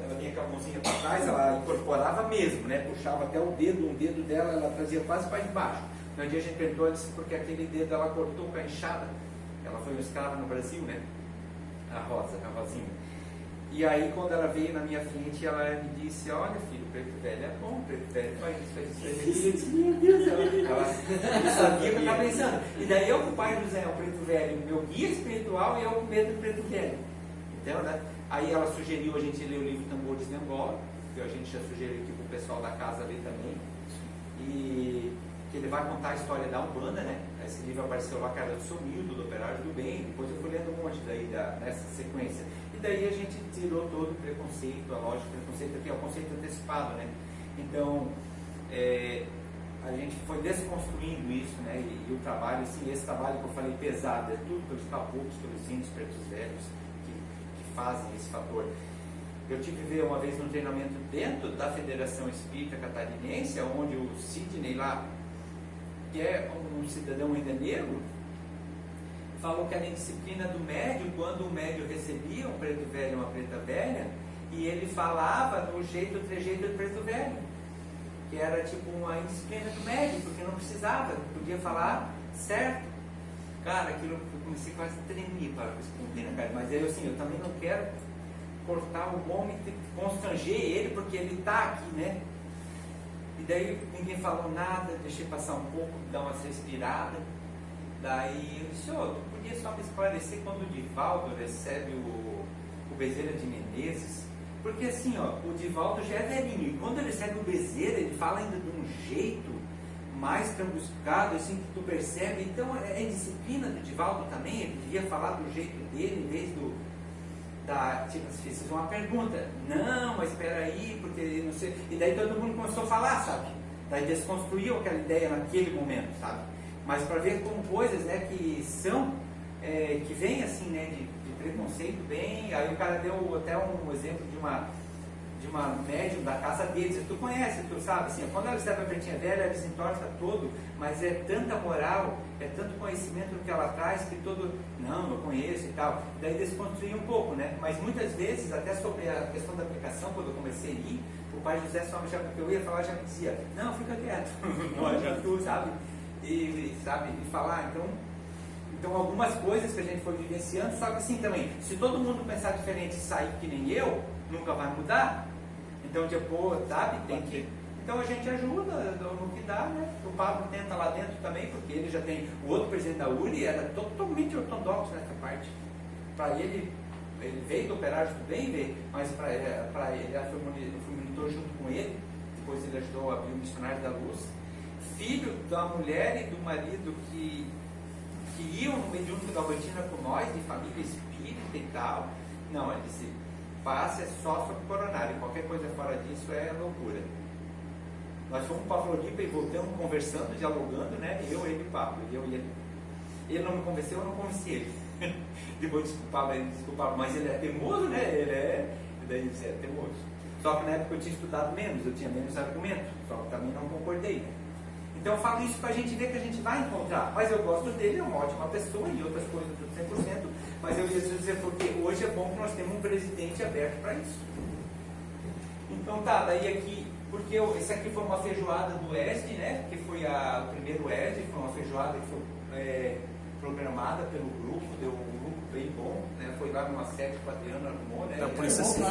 ela vinha com a mãozinha para trás, ela incorporava mesmo, né? Puxava até o dedo, um dedo dela, ela trazia quase para debaixo. No dia a gente perguntou, disse, porque aquele dedo ela cortou com a enxada, ela foi uma escrava no Brasil, né? A Rosinha. E aí quando ela veio na minha frente, ela me disse, olha filho, Preto Velho é bom, Preto Velho faz isso. Meu Deus, ela sabia o que eu estava pensando. E daí eu com o pai José, o Preto Velho, meu guia espiritual, e eu com medo do Preto Velho. Entendeu, né? Aí ela sugeriu a gente ler o livro Tambores de Angola, que a gente já sugeriu aqui para o pessoal da casa ler também. E que ele vai contar a história da Umbanda, né? Esse livro apareceu lá, cara, do Somildo, do Operário do Bem. Depois eu fui lendo um monte daí nessa sequência. E daí a gente tirou todo o preconceito, a lógica do preconceito aqui, é o conceito antecipado, né? Então, a gente foi desconstruindo isso, né? E o trabalho, assim, esse trabalho que eu falei pesado, é tudo pelos caboclos, pelos índios, pretos velhos, que fazem esse fator. Eu tive que ver uma vez um treinamento dentro da Federação Espírita Catarinense, onde o Sidney lá, que é um cidadão ainda negro, falou que era indisciplina do médium, quando o médium recebia um preto velho e uma preta velha, e ele falava no trejeito do preto velho, que era tipo uma indisciplina do médium, porque não precisava, não podia falar certo. Cara, aquilo eu comecei quase a tremer para responder, né, cara? Mas eu, assim, eu também não quero cortar o homem, constranger ele, porque ele está aqui, né? E daí ninguém falou nada, deixei passar um pouco, dar uma respirada. Daí eu disse, tu podia só me esclarecer quando o Divaldo recebe o Bezerra de Menezes? Porque assim, o Divaldo já é velhinho, e quando ele recebe o Bezerra, ele fala ainda de um jeito mais trambuscado, assim, que tu percebe. Então é disciplina do Divaldo também, ele devia falar do jeito dele, em vez tipo, se fiz uma pergunta, não, mas espera aí, porque não sei, e daí todo mundo começou a falar, sabe? Daí desconstruiu aquela ideia naquele momento, sabe? Mas para ver como coisas, né, que são, que vem assim, né, de preconceito bem. Aí o cara deu até um exemplo de uma médium da casa deles, tu conhece, tu sabe, assim, quando ela recebe a pretinha velha, ela se entorta todo, mas é tanta moral, é tanto conhecimento que ela traz, que todo, não, eu conheço e tal, daí desconstruir um pouco, né, mas muitas vezes, até sobre a questão da aplicação, quando eu comecei a ir, o pai José, só já, porque eu ia falar, já me dizia, não, fica quieto, não adianta tu, sabe, e falar, então algumas coisas que a gente foi vivenciando, sabe assim também, se todo mundo pensar diferente e sair que nem eu, nunca vai mudar. Então, tipo, sabe, tem que... Então a gente ajuda no que dá, né? O Pablo tenta lá dentro também, porque ele já tem... O outro presidente da URI era totalmente ortodoxo nessa parte. Para ele veio do Operário do Bem, mas para ele, eu fui monitor junto com ele, depois ele ajudou a abrir o Missionário da Luz. Filho da mulher e do marido que iam no mediúnico da Albertina com nós, de família espírita e tal. Não, ele disse... Passe é só sobre coronário, qualquer coisa fora disso é loucura. Nós fomos para a Floripa e voltamos conversando, dialogando, né? Eu, ele e o Pablo, eu e ele. Ele não me convenceu, eu não convenci ele. Depois desculpava, mas ele é teimoso, né? Ele é teimoso. Só que na época eu tinha estudado menos, eu tinha menos argumento, só que também não concordei. Né? Então eu falo isso para a gente ver que a gente vai encontrar. Mas eu gosto dele, é uma ótima pessoa e outras coisas tudo 100%. Mas eu ia dizer porque hoje é bom que nós temos um presidente aberto para isso. Então tá, daí aqui, porque esse aqui foi uma feijoada do ESD, né? Que foi o primeiro ESD, foi uma feijoada que foi programada pelo grupo, deu um grupo bem bom, né? Foi lá numa sede que o Adriano arrumou, né? Da Polícia Civil.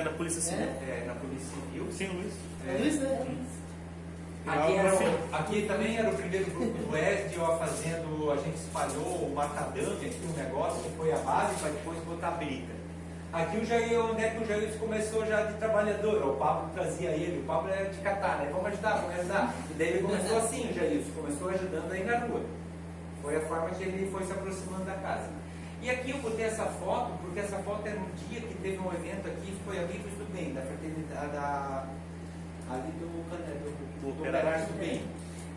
Da Polícia Civil. Na Polícia Civil. Sim, Luiz. Luiz, né? Aqui também era o primeiro grupo do ESD, fazendo, a gente espalhou o macadame, aqui um negócio que foi a base para depois botar a brita. Aqui o Jair, onde é que o Jair começou já de trabalhador? O Pablo trazia ele, o Pablo era de catar, né? Vamos ajudar. E daí ele começou assim, o Jair, começou ajudando aí na rua. Foi a forma que ele foi se aproximando da casa. E aqui eu botei essa foto, porque essa foto era um dia que teve um evento aqui, foi Amigos do Bem, da fraternidade ali do Operário do Bem.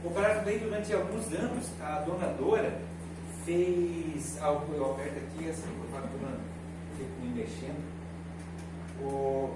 O Operário do Bem, durante alguns anos, a donadora fez algo, eu aperto aqui assim, fico me mexendo.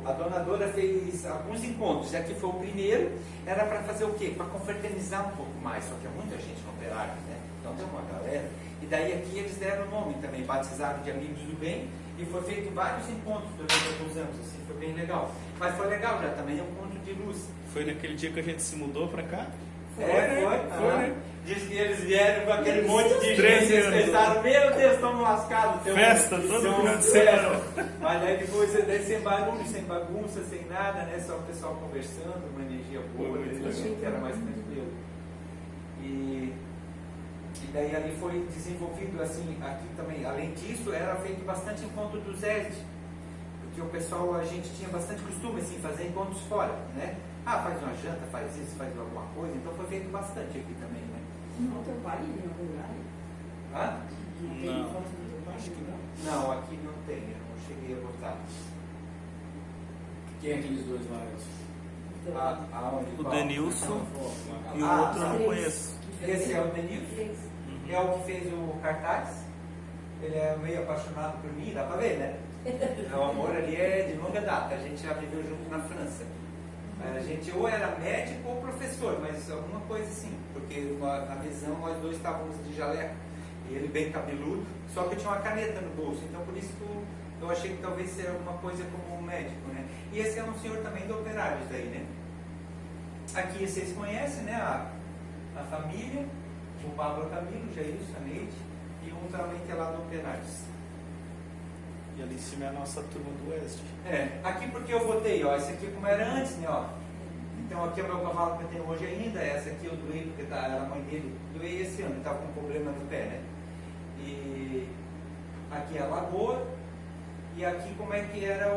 A donadora fez alguns encontros, já que foi o primeiro, era para fazer o quê? Para confraternizar um pouco mais, só que há muita gente no Operário, né? Então tem uma galera. E daí aqui eles deram o nome também, batizaram de Amigos do Bem, e foi feito vários encontros durante alguns anos, assim, foi bem legal. Mas foi legal já, também é um ponto de luz. Foi naquele dia que a gente se mudou pra cá? Foi, né? Diz que eles vieram com aquele monte de gente, eles anos. pensaram, meu Deus, estamos lascados. Festa, todo final de semana. Mas aí depois, sem barulho, sem bagunça, sem nada, né? Só o pessoal conversando, uma energia boa, eles acharam que era mais tranquilo. E daí ali foi desenvolvido assim, aqui também, além disso, era feito bastante encontro do ESD, porque o pessoal, a gente tinha bastante costume assim, fazer encontros fora, né? Faz uma janta, faz isso, faz alguma coisa, então foi feito bastante aqui também, né? Não, teu pai em algum lugar? Hã? Não tem foto do teu pai? Acho que não. Não, aqui não tem, eu não cheguei a botar. Quem é aqueles dois lá? Aonde? O Denilson e o Ah, outro eu não três. conheço. Esse é o Denilson, é o que fez o cartaz. Ele é meio apaixonado por mim, dá pra ver, né? O amor ali é de longa data, a gente já viveu junto na França. A gente ou era médico ou professor, mas alguma coisa assim, porque na visão nós dois estávamos de jaleco, e ele bem cabeludo, só que eu tinha uma caneta no bolso, então por isso que eu achei que talvez seja alguma coisa como um médico, né? E esse é um senhor também do Operários daí, né? Aqui vocês conhecem, né? A família, o Pablo Camilo, o Jair, a Neide, e um também que é lá do Operários. E ali em cima é a nossa turma do Oeste. Aqui porque eu botei, ó, esse aqui como era antes, né, ó. Então aqui é o meu cavalo que eu tenho hoje ainda, essa aqui eu doei porque era a mãe dele, doei esse ano, estava com um problema no pé, né. E aqui é a lagoa, e aqui como é que era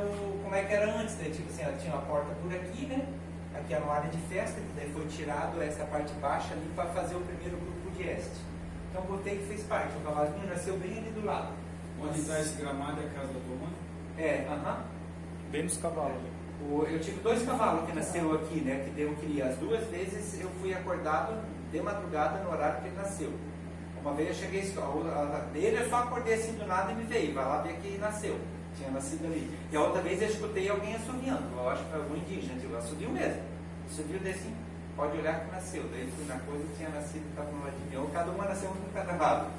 antes, né, tipo assim, ela tinha uma porta por aqui, né, aqui era uma área de festa, que daí foi tirado essa parte baixa ali para fazer o primeiro grupo de este. Então botei que fez parte, o cavalinho nasceu bem ali do lado. Onde está esse gramado é a casa da tua mãe? Bem nos cavalos. Eu tive 2 cavalos que nasceu aqui, né? Que eu queria. As 2 vezes eu fui acordado de madrugada no horário que ele nasceu. Uma vez eu cheguei, a dele eu só acordei assim do nada e me veio. Vai lá ver que nasceu. Tinha nascido ali. E a outra vez eu escutei alguém assoviando. Eu acho que foi algum indígena. Eu assoviu mesmo. Assoviu assim. Pode olhar que nasceu. Daí fui na coisa que tinha nascido, estava no lado de avião. Cada uma nasceu um carnaval.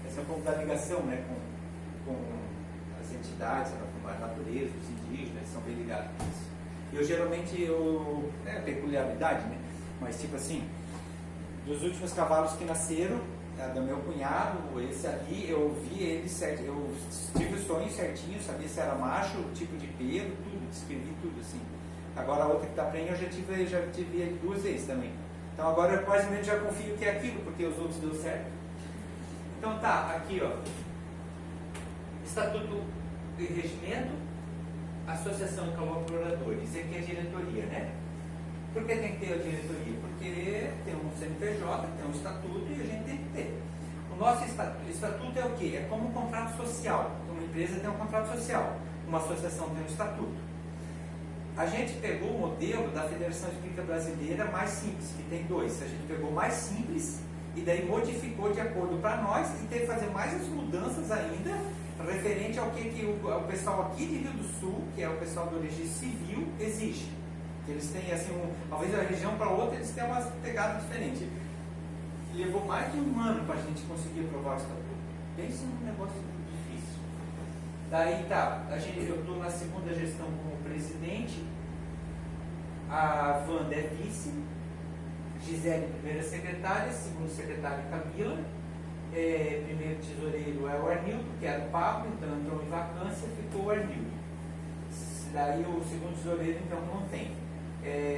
Essa é um pouco da ligação, né? Com as entidades, com a natureza, os indígenas, são bem ligados com isso. Eu geralmente, é peculiaridade, né? Mas tipo assim, dos últimos cavalos que nasceram, do meu cunhado, esse ali, eu vi ele certo, eu tive o sonho certinho, sabia se era macho, o tipo de pelo, tudo, descrevi tudo assim. Agora a outra que está prenha eu já tive ele 2 vezes também. Então agora eu mais ou menos já confio que é aquilo, porque os outros deu certo. Então tá, aqui ó, Estatuto e Regimento, Associação de Colaboradores, aqui é a diretoria, né? Por que tem que ter a diretoria? Porque tem um CNPJ, tem um estatuto e a gente tem que ter. O nosso estatuto é o quê? É como um contrato social. Uma empresa tem um contrato social, uma associação tem um estatuto. A gente pegou o modelo da Federação Espírita Brasileira mais simples, que tem 2. A gente pegou o mais simples e daí modificou de acordo para nós e teve que fazer mais as mudanças ainda referente ao que o pessoal aqui de Rio do Sul, que é o pessoal do registro civil, exige. Eles têm assim, talvez a região para outra eles têm uma pegada diferente. Levou mais de um ano para a gente conseguir aprovar o estatuto. Pensa num negócio difícil. Daí tá, eu estou na segunda gestão como presidente, a Wanda é vice, Gisele primeira secretária, segundo secretário Camila, primeiro tesoureiro é o Arnildo, que era o Pablo, então entrou em vacância, ficou o Arnildo. Daí o segundo tesoureiro então não tem.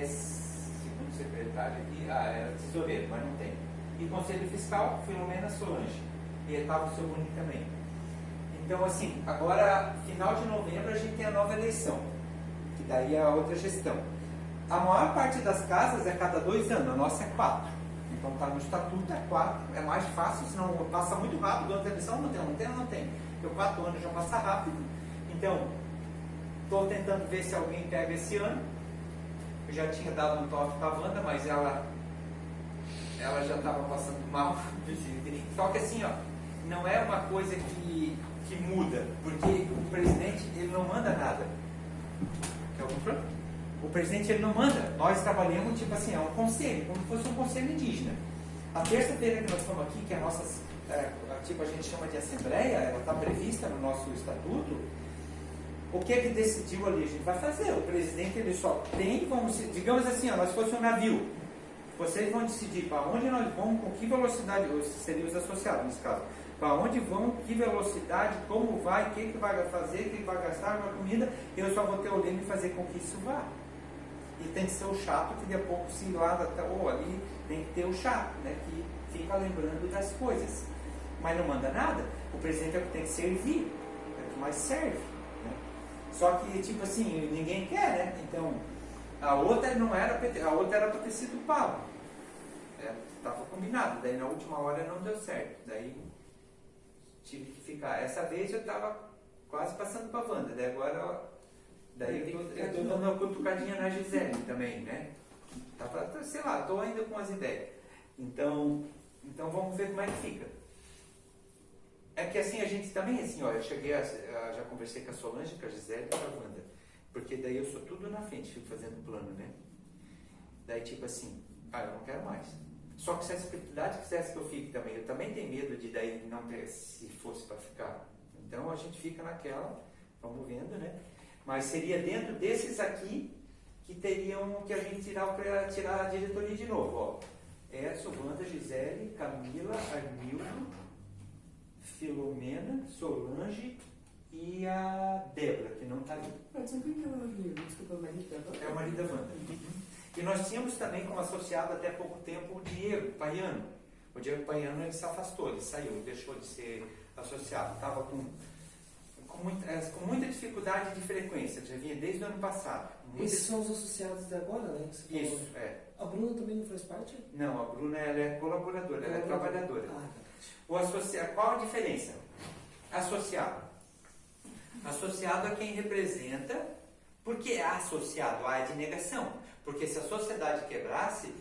Segundo secretário aqui, era tesoureiro, mas não tem. E Conselho Fiscal, Filomena Solange. E estava o seu Boni também. Então, assim, agora, final de novembro, a gente tem a nova eleição. Que daí é a outra gestão. A maior parte das casas é cada 2 anos, a nossa é 4. Então, está no estatuto, é 4. É mais fácil, senão passa muito rápido. Durante a eleição, não tem. Porque 4 anos já passa rápido. Então, estou tentando ver se alguém pega esse ano. Eu já tinha dado um toque para a Wanda, mas ela já estava passando mal. Só que assim, ó, não é uma coisa que muda, porque o presidente ele não manda nada. Quer algum problema? O presidente ele não manda. Nós trabalhamos tipo assim, é um conselho, como se fosse um conselho indígena. A terça-feira que nós estamos aqui, que é a nossa, tipo a gente chama de assembleia, ela está prevista no nosso estatuto. O que é que decidiu ali? A gente vai fazer. O presidente ele só tem, digamos assim, ó, nós fosse um navio. Vocês vão decidir para onde nós vamos, com que velocidade, seriam os associados nesse caso, para onde vão, que velocidade, como vai, o que vai fazer, o que vai gastar com a comida, eu só vou ter o leme e fazer com que isso vá. E tem que ser o chato que de a pouco se lá até, ali tem que ter o chato, né, que fica lembrando das coisas. Mas não manda nada, o presidente é o que tem que servir, é o que mais serve. Né? Só que, tipo assim, ninguém quer, né? Então, a outra não era, a outra era para ter sido o Pablo. Estava combinado, daí na última hora não deu certo, daí tive que ficar. Essa vez eu estava quase passando para a Wanda, daí agora daí eu estou dando uma cutucadinha na Gisele também, né? Sei lá, estou ainda com as ideias. Então vamos ver como é que fica. É que assim a gente também, assim, ó, eu cheguei já conversei com a Solange, com a Gisele e com a Wanda, porque daí eu sou tudo na frente, fico fazendo plano, né? Daí tipo assim, eu não quero mais. Só que se a espiritualidade quisesse que eu fique também, eu também tenho medo de daí não ter, se fosse para ficar. Então a gente fica naquela, vamos vendo, né? Mas seria dentro desses aqui que teriam que a gente tirar a diretoria de novo, ó. Edson, Wanda, Gisele, Camila, Arnildo, Filomena, Solange e a Débora, que não está ali. Edson, quem que é o Arnildo? Desculpa, o marido da Wanda? É o marido da Wanda. E nós tínhamos também como associado até pouco tempo o Diego Paiano. O Diego Paiano ele se afastou, ele saiu, ele deixou de ser associado. Estava com muita dificuldade de frequência, já vinha desde o ano passado. Esses são os associados de agora, né? Que você Isso, falou. é. A Bruna também não faz parte? Não, a Bruna ela é colaboradora, ela é trabalhadora. O associado, qual a diferença? Associado. Associado é quem representa, porque é associado, A é de negação. Porque se a sociedade quebrasse,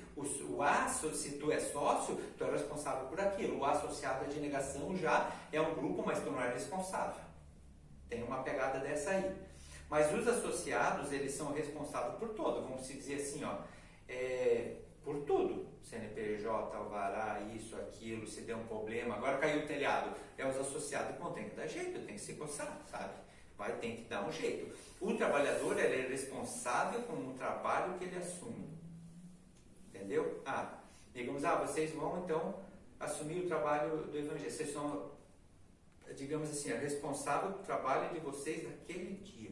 se tu é sócio, tu é responsável por aquilo. O associado é de negação já é um grupo, mas tu não é responsável. Tem uma pegada dessa aí. Mas os associados, eles são responsáveis por todo. Vamos dizer assim, ó, por tudo. CNPJ, alvará, isso, aquilo, se der um problema, agora caiu o telhado. É os associados, bom, tem que dar jeito, tem que se coçar, sabe? Tem que dar um jeito. O trabalhador ele é responsável com o trabalho que ele assume. Entendeu? Digamos, vocês vão então assumir o trabalho do evangelho. Vocês são, digamos assim, responsável pelo trabalho de vocês naquele dia.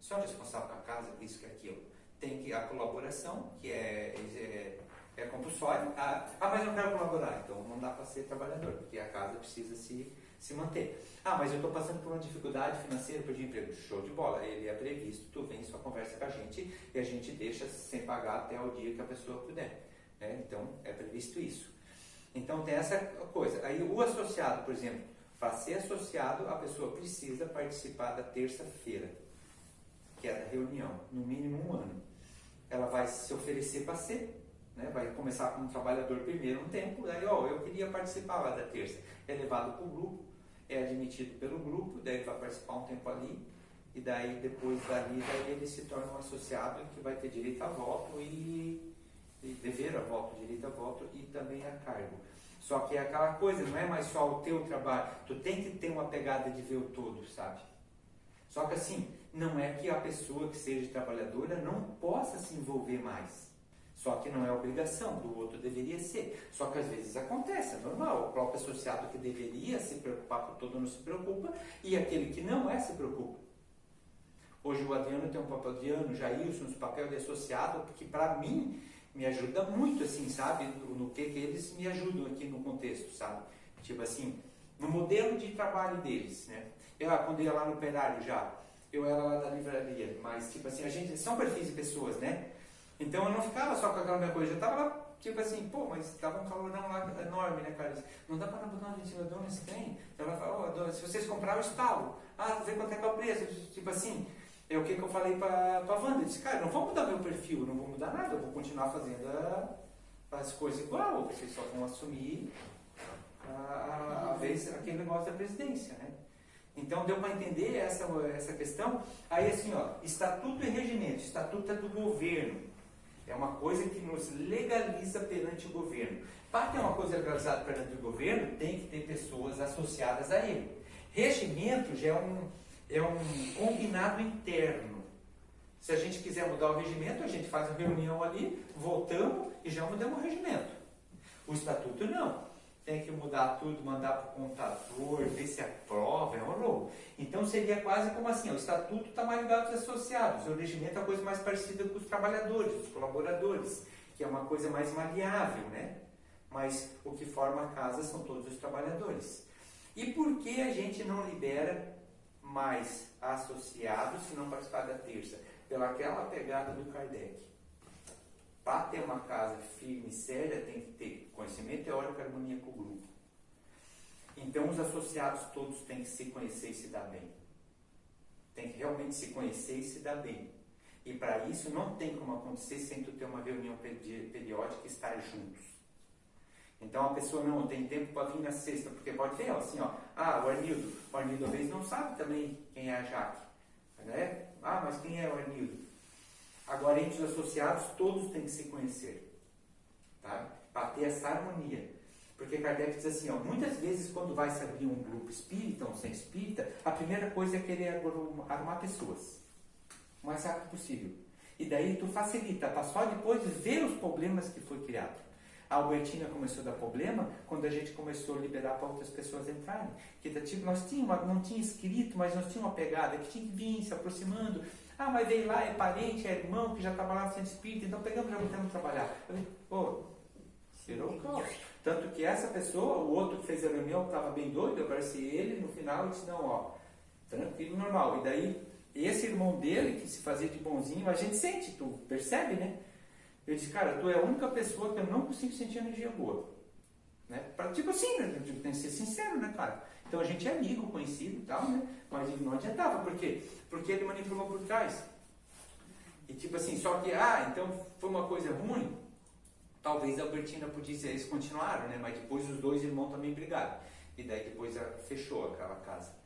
Só responsável com a casa, isso, que aquilo. Tem que a colaboração, que é compulsória. Mas eu não quero colaborar, então não dá para ser trabalhador, porque a casa precisa se manter. Mas eu estou passando por uma dificuldade financeira, perdi emprego. Show de bola, ele é previsto, tu vem, só conversa com a gente e a gente deixa sem pagar até o dia que a pessoa puder. Né? Então, é previsto isso. Então, tem essa coisa. Aí, o associado, por exemplo, para ser associado, a pessoa precisa participar da terça-feira, que é da reunião, no mínimo 1 ano. Ela vai se oferecer para ser, né? Vai começar como trabalhador primeiro um tempo, daí, eu queria participar lá da terça. É levado para o grupo, é admitido pelo grupo, daí ele vai participar um tempo ali, e daí depois dali daí ele se torna um associado que vai ter direito a voto e dever a voto, direito a voto e também a cargo. Só que é aquela coisa, não é mais só o teu trabalho, tu tem que ter uma pegada de ver o todo, sabe? Só que assim, não é que a pessoa que seja trabalhadora não possa se envolver mais. Só que não é obrigação, do outro deveria ser. Só que às vezes acontece, é normal. O próprio associado que deveria se preocupar com o todo não se preocupa, e aquele que não é se preocupa. Hoje o Adriano tem um papel, Adriano, Jailson, um papel de associado, que para mim me ajuda muito, assim, sabe? No que eles me ajudam aqui no contexto, sabe? Tipo assim, no modelo de trabalho deles, né? Quando eu ia lá no operário já, eu era lá da livraria, mas tipo assim, a gente, são perfis de pessoas, né? Então eu não ficava só com aquela minha coisa, eu tava lá, tipo assim, pô, mas tava um calorão lá enorme, né, cara? Não dá pra botar uma ventilador nesse trem? Ela fala, dona, se vocês comprarem, eu instalo. Vê quanto é que é o preço. Tipo assim, é o que eu falei pra Wanda. Eu disse, cara, não vou mudar meu perfil, não vou mudar nada, eu vou continuar fazendo as coisas igual, vocês só vão assumir a vez aquele negócio da presidência, né? Então deu para entender essa questão. Aí assim, ó, estatuto e regimento. Estatuto é do governo. É uma coisa que nos legaliza perante o governo. Para ter uma coisa legalizada perante o governo, tem que ter pessoas associadas a ele. Regimento já é um combinado interno. Se a gente quiser mudar o regimento, a gente faz uma reunião ali, votamos e já mudamos o regimento. O estatuto não. Tem que mudar tudo, mandar para o contador, ver se aprova, é um rolo. Então seria quase como assim, o estatuto está mais ligado aos associados, o regimento é a coisa mais parecida com os trabalhadores, os colaboradores, que é uma coisa mais maleável, né? Mas o que forma a casa são todos os trabalhadores. E por que a gente não libera mais associados se não participar da terça? Pelaquela pegada do Kardec. Para ter uma casa firme e séria, tem que ter conhecimento teórico e harmonia com o grupo. Então, os associados todos têm que se conhecer e se dar bem. Tem que realmente se conhecer e se dar bem. E para isso, não tem como acontecer sem tu ter uma reunião periódica e estar juntos. Então, a pessoa não tem tempo para vir na sexta, porque pode ver assim, ó, o Arnildo às vezes não sabe também quem é a Jaque. Né? Mas quem é o Arnildo? Agora, entre os associados, todos têm que se conhecer, tá? Para ter essa harmonia. Porque Kardec diz assim, muitas vezes quando vai se abrir um grupo espírita, um centro espírita, a primeira coisa é querer arrumar pessoas, o mais rápido possível. E daí tu facilita, para só depois ver os problemas que foi criado. A Albertina começou a dar problema quando a gente começou a liberar para outras pessoas entrarem. Que tipo, nós tínhamos, não tinha escrito, mas nós tínhamos uma pegada que tinha que vir se aproximando. Mas veio lá, é parente, é irmão, que já estava lá no centro espírita, então pegamos, já voltamos a trabalhar. Eu falei, tirou o caos. Tanto que essa pessoa, o outro que fez a reunião, estava bem doido, eu apareci ele, no final eu disse, não, tranquilo, normal. E daí, esse irmão dele, que se fazia de bonzinho, a gente sente, tu percebe, né? Eu disse, cara, tu é a única pessoa que eu não consigo sentir energia boa. Né? Tipo assim, né? Tem que ser sincero, né, cara? Então a gente é amigo, conhecido e tal, né? Mas não adiantava, por quê? Porque ele manipulou por trás. E tipo assim, só que, então foi uma coisa ruim. Talvez a Albertina pudesse, eles continuaram, né? Mas depois os dois irmãos também brigaram. E daí depois fechou aquela casa.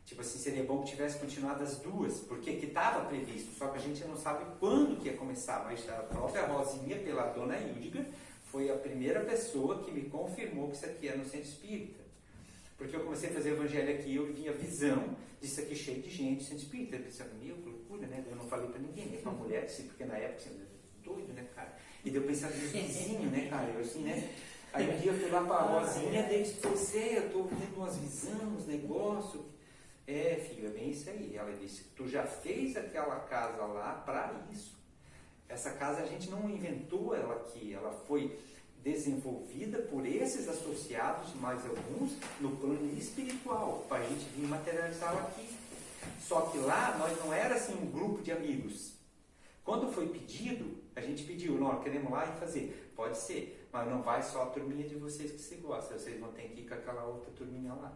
Tipo assim, seria bom que tivesse continuado as duas, porque que estava previsto, só que a gente não sabe quando que ia começar. Mas a própria Rosinha, pela dona Hildegard, foi a primeira pessoa que me confirmou que isso aqui era no centro espírita. Porque eu comecei a fazer evangelho aqui e eu vinha visão disso aqui cheio de gente, centro espírita. Eu pensava, meu, que loucura, né? Eu não falei pra ninguém, nem pra mulher, assim, porque na época, assim, doido, né, cara? E daí eu pensava nos vizinhos, né, cara? Eu assim, né? Aí um dia eu fui lá pra Rosinha, daí eu disse, eu tô tendo umas visões, uns negócios. Filho, é bem isso aí. Ela disse, tu já fez aquela casa lá para isso. Essa casa a gente não inventou ela aqui, ela foi desenvolvida por esses associados, mais alguns, no plano espiritual, para a gente vir materializá-la aqui. Só que lá nós não era assim um grupo de amigos. Quando foi pedido, a gente pediu, nós queremos lá e fazer. Pode ser, mas não vai só a turminha de vocês que se gostam, vocês vão ter que ir com aquela outra turminha lá.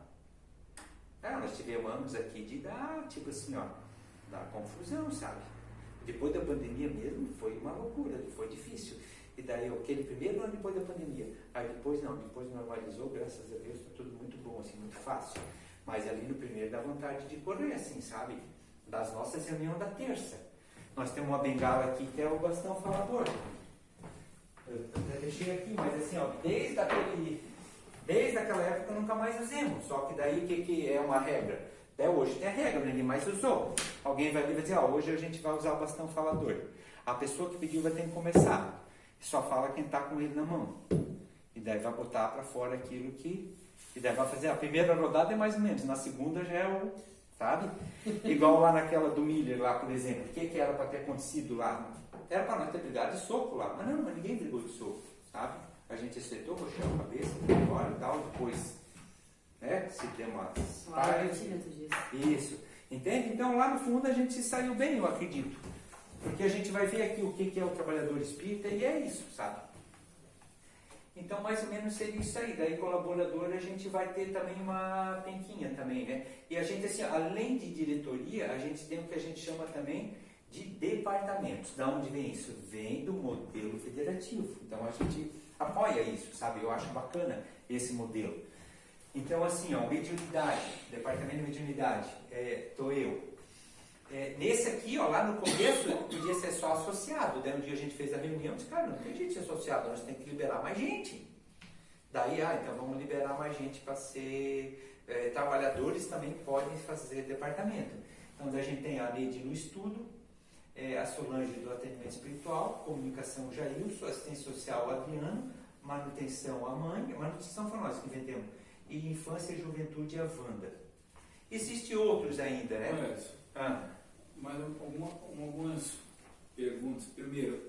Nós tivemos aqui de dar, tipo assim, dar confusão, sabe? Depois da pandemia mesmo, foi uma loucura, foi difícil. E daí, aquele primeiro ano depois da pandemia, aí depois normalizou, graças a Deus, está tudo muito bom, assim, muito fácil. Mas ali no primeiro dá vontade de correr, assim, sabe? das nossas reuniões da terça. Nós temos uma bengala aqui que é o bastão falador. Eu até deixei aqui, mas assim, ó, desde aquela época nunca mais usemos. Só que daí o que é uma regra? Até hoje tem a regra, ninguém mais usou. Alguém vai vir e vai dizer, ó, hoje a gente vai usar o bastão falador. A pessoa que pediu vai ter que começar. Só fala quem está com ele na mão. E daí vai botar para fora aquilo que... E daí vai fazer a primeira rodada é mais ou menos, na segunda já é o... Sabe? Igual lá naquela do Miller lá, por exemplo. O que era para ter acontecido lá? Era para nós ter brigado de soco lá. Mas não, ninguém brigou de soco, sabe? A gente acertou, roxou a cabeça, fora e tal, depois, né? Se deu umas partes. Isso. Entende? Então lá no fundo a gente se saiu bem, eu acredito. Porque a gente vai ver aqui o que é o trabalhador espírita e é isso, sabe? Então mais ou menos seria isso aí. Daí colaborador a gente vai ter também uma penquinha também, né? E a gente assim, além de diretoria, a gente tem o que a gente chama também de departamentos. Da onde vem isso? Vem do modelo federativo. Então a gente apoia isso, sabe? Eu acho bacana esse modelo. Então assim, ó, mediunidade, departamento de mediunidade, tô eu. Nesse aqui, ó, lá no começo, podia ser só associado. Daí um dia a gente fez a reunião e disse, cara, não tem gente ser associado, nós temos que liberar mais gente. Daí, então vamos liberar mais gente para ser... trabalhadores também podem fazer departamento. Então daí a gente tem a Neide no estudo, a Solange do atendimento espiritual, comunicação Jailson, assistência social Adriano, manutenção a mãe, manutenção foi nós que inventamos, e infância e juventude a Wanda. Existem outros ainda, né? Mas algumas perguntas. Primeiro,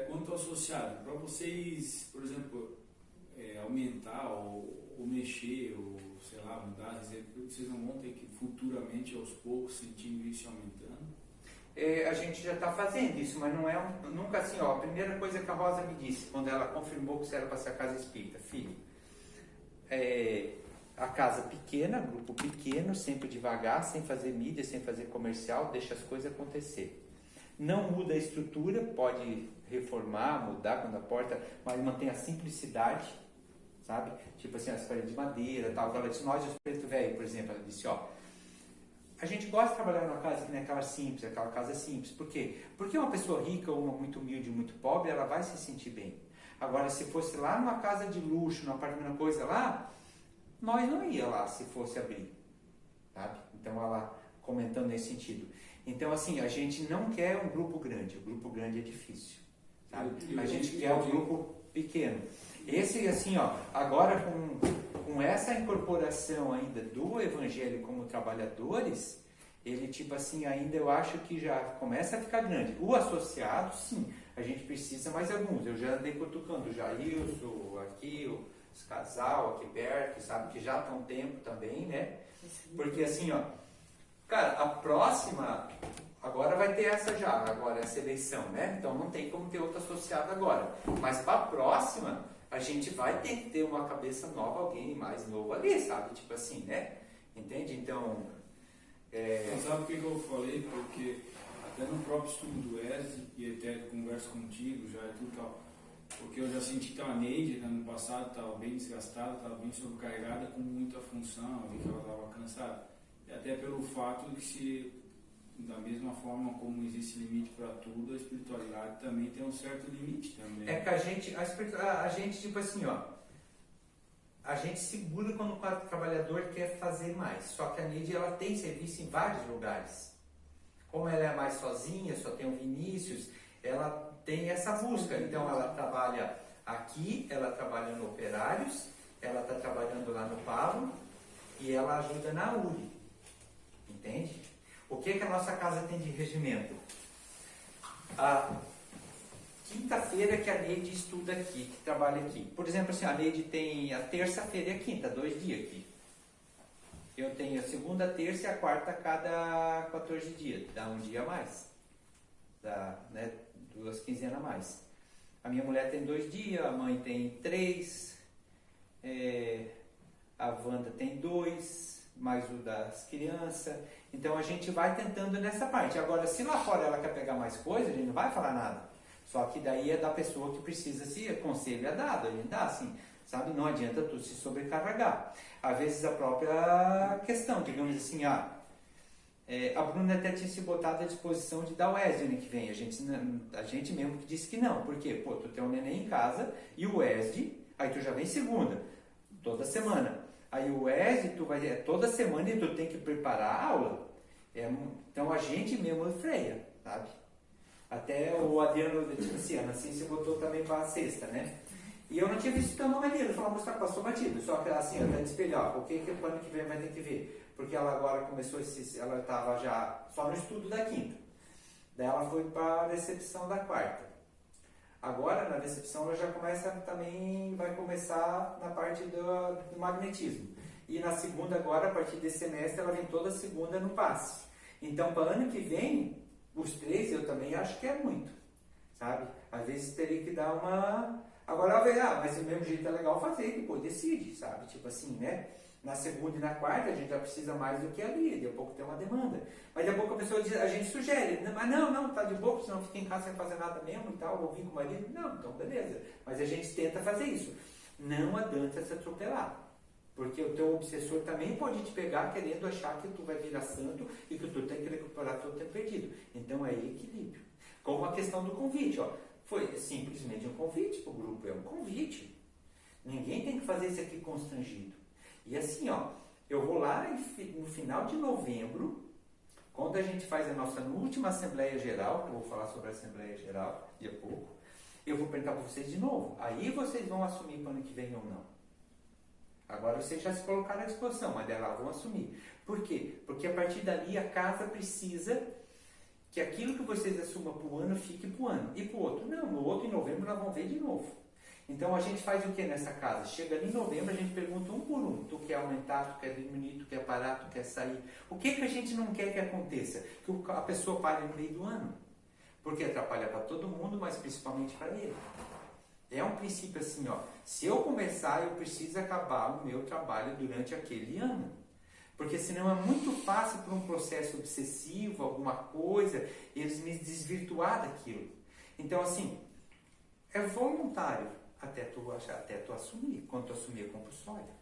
quanto ao associado, para vocês, por exemplo, aumentar ou mexer, ou sei lá, mudar, vocês não vão ter que futuramente, aos poucos, sentindo isso aumentando? A gente já está fazendo isso, mas não é nunca assim, ó. A primeira coisa que a Rosa me disse, quando ela confirmou que isso era para ser a casa espírita, filho, a casa pequena, grupo pequeno, sempre devagar, sem fazer mídia, sem fazer comercial, deixa as coisas acontecer. Não muda a estrutura, pode reformar, mudar quando a porta, mas mantém a simplicidade, sabe? Tipo assim, as paredes de madeira, tal. Ela disse, nós, os preto velho, por exemplo, ela disse, ó, a gente gosta de trabalhar numa casa que nem aquela simples, aquela casa simples. Por quê? Porque uma pessoa rica ou uma muito humilde, muito pobre, ela vai se sentir bem. Agora, se fosse lá numa casa de luxo, numa apartamento, coisa lá, nós não ia lá se fosse abrir, sabe? Então, ela comentando nesse sentido. Então, assim, a gente não quer um grupo grande. O grupo grande é difícil, sabe? A gente quer um grupo pequeno. Esse, assim, ó, agora com essa incorporação ainda do Evangelho como trabalhadores, ele, tipo assim, ainda eu acho que já começa a ficar grande. O associado, sim, a gente precisa mais alguns. Eu já andei cutucando o Jailson, aqui, os casal aqui perto, sabe, que já estão tempo também, né? Porque assim, ó, cara, a próxima, agora vai ter essa já, agora essa eleição, né? Então não tem como ter outro associado agora. Mas para a próxima, a gente vai ter que ter uma cabeça nova, alguém mais novo ali, sabe? Tipo assim, né? Entende? Então... Sabe o que eu falei? Porque até no próprio estudo do Wesley, e até converso contigo já e tudo tal, porque eu já senti que a Neide, ano passado, estava bem desgastada, estava bem sobrecarregada com muita função, vi que ela estava cansada. E até pelo fato de que, se, da mesma forma como existe limite para tudo, a espiritualidade também tem um certo limite também. É que a gente tipo assim, ó, a gente segura quando o trabalhador quer fazer mais. Só que a Neide, ela tem serviço em vários lugares. Como ela é mais sozinha, só tem o Vinícius, ela tem essa busca. Então ela trabalha aqui, ela trabalha no Operários, ela está trabalhando lá no Pablo e ela ajuda na URI. Entende? O que a nossa casa tem de regimento? A quinta-feira que a Neide estuda aqui, que trabalha aqui. Por exemplo, assim, a Neide tem a terça-feira e a quinta, 2 dias aqui. Eu tenho a segunda, a terça e a quarta a cada 14 dias. Dá um dia a mais. Dá, né, 2 quinzenas a mais. A minha mulher tem 2 dias, a mãe tem 3, a Wanda tem 2, mais o das crianças. Então a gente vai tentando nessa parte. Agora, se lá fora ela quer pegar mais coisa, a gente não vai falar nada. Só que daí é da pessoa que precisa, se conselho é dado, a gente dá assim, sabe? Não adianta tu se sobrecarregar. Às vezes a própria questão, digamos assim, A Bruna até tinha se botado à disposição de dar o Wesley ano que vem. A gente mesmo que disse que não. Por quê? Pô, tu tem um neném em casa e o Wesley, aí tu já vem segunda, toda semana. Aí o Wesley, tu vai toda semana e tu tem que preparar a aula. Então a gente mesmo freia, sabe? Até o Adriano, tipo assim, assim se botou também para a sexta, né? E eu não tinha visto teu nome ali, ele falou, mostrar, passou batido. Só que assim, até de espelhar, o que o ano que vem vai ter que ver? Porque ela agora começou, ela estava já só no estudo da quinta. Daí ela foi para a recepção da quarta. Agora, na recepção, ela já começa também, vai começar na parte do magnetismo. E na segunda agora, a partir desse semestre, ela vem toda segunda no passe. Então, para ano que vem, os 3 eu também acho que é muito, sabe? Às vezes teria que dar uma... Agora ela vê, mas do mesmo jeito é legal fazer, depois decide, sabe? Tipo assim, né? Na segunda e na quarta a gente já precisa mais do que ali, daqui a pouco tem uma demanda. Mas daqui a pouco a pessoa diz, a gente sugere, mas não, tá de boa, senão fica em casa sem fazer nada mesmo e tal, vou vir com o marido. Não, então beleza. Mas a gente tenta fazer isso. Não adianta se atropelar. Porque o teu obsessor também pode te pegar querendo achar que tu vai virar santo e que tu tem que recuperar teu tempo perdido. Então é equilíbrio. Como a questão do convite, ó. Foi simplesmente um convite para o grupo, é um convite. Ninguém tem que fazer isso aqui constrangido. E assim, ó, eu vou lá no final de novembro, quando a gente faz a nossa última Assembleia Geral, eu vou falar sobre a Assembleia Geral daqui a pouco, eu vou perguntar para vocês de novo. Aí vocês vão assumir para o ano que vem ou não. Agora vocês já se colocaram à disposição, mas dela vão assumir. Por quê? Porque a partir dali a casa precisa que aquilo que vocês assumam para o ano fique para o ano. E para o outro, não. No outro, em novembro, nós vamos ver de novo. Então a gente faz o que nessa casa? Chega ali em novembro, a gente pergunta um por um. Tu quer aumentar, tu quer diminuir, tu quer parar, tu quer sair. O que a gente não quer que aconteça? Que a pessoa pare no meio do ano. Porque atrapalha para todo mundo, mas principalmente para ele. É um princípio assim, ó. Se eu começar, eu preciso acabar o meu trabalho durante aquele ano. Porque senão é muito fácil para um processo obsessivo, alguma coisa, eles me desvirtuar daquilo. Então assim, é voluntário. Até tu assumir, quando tu assumir a compulsória.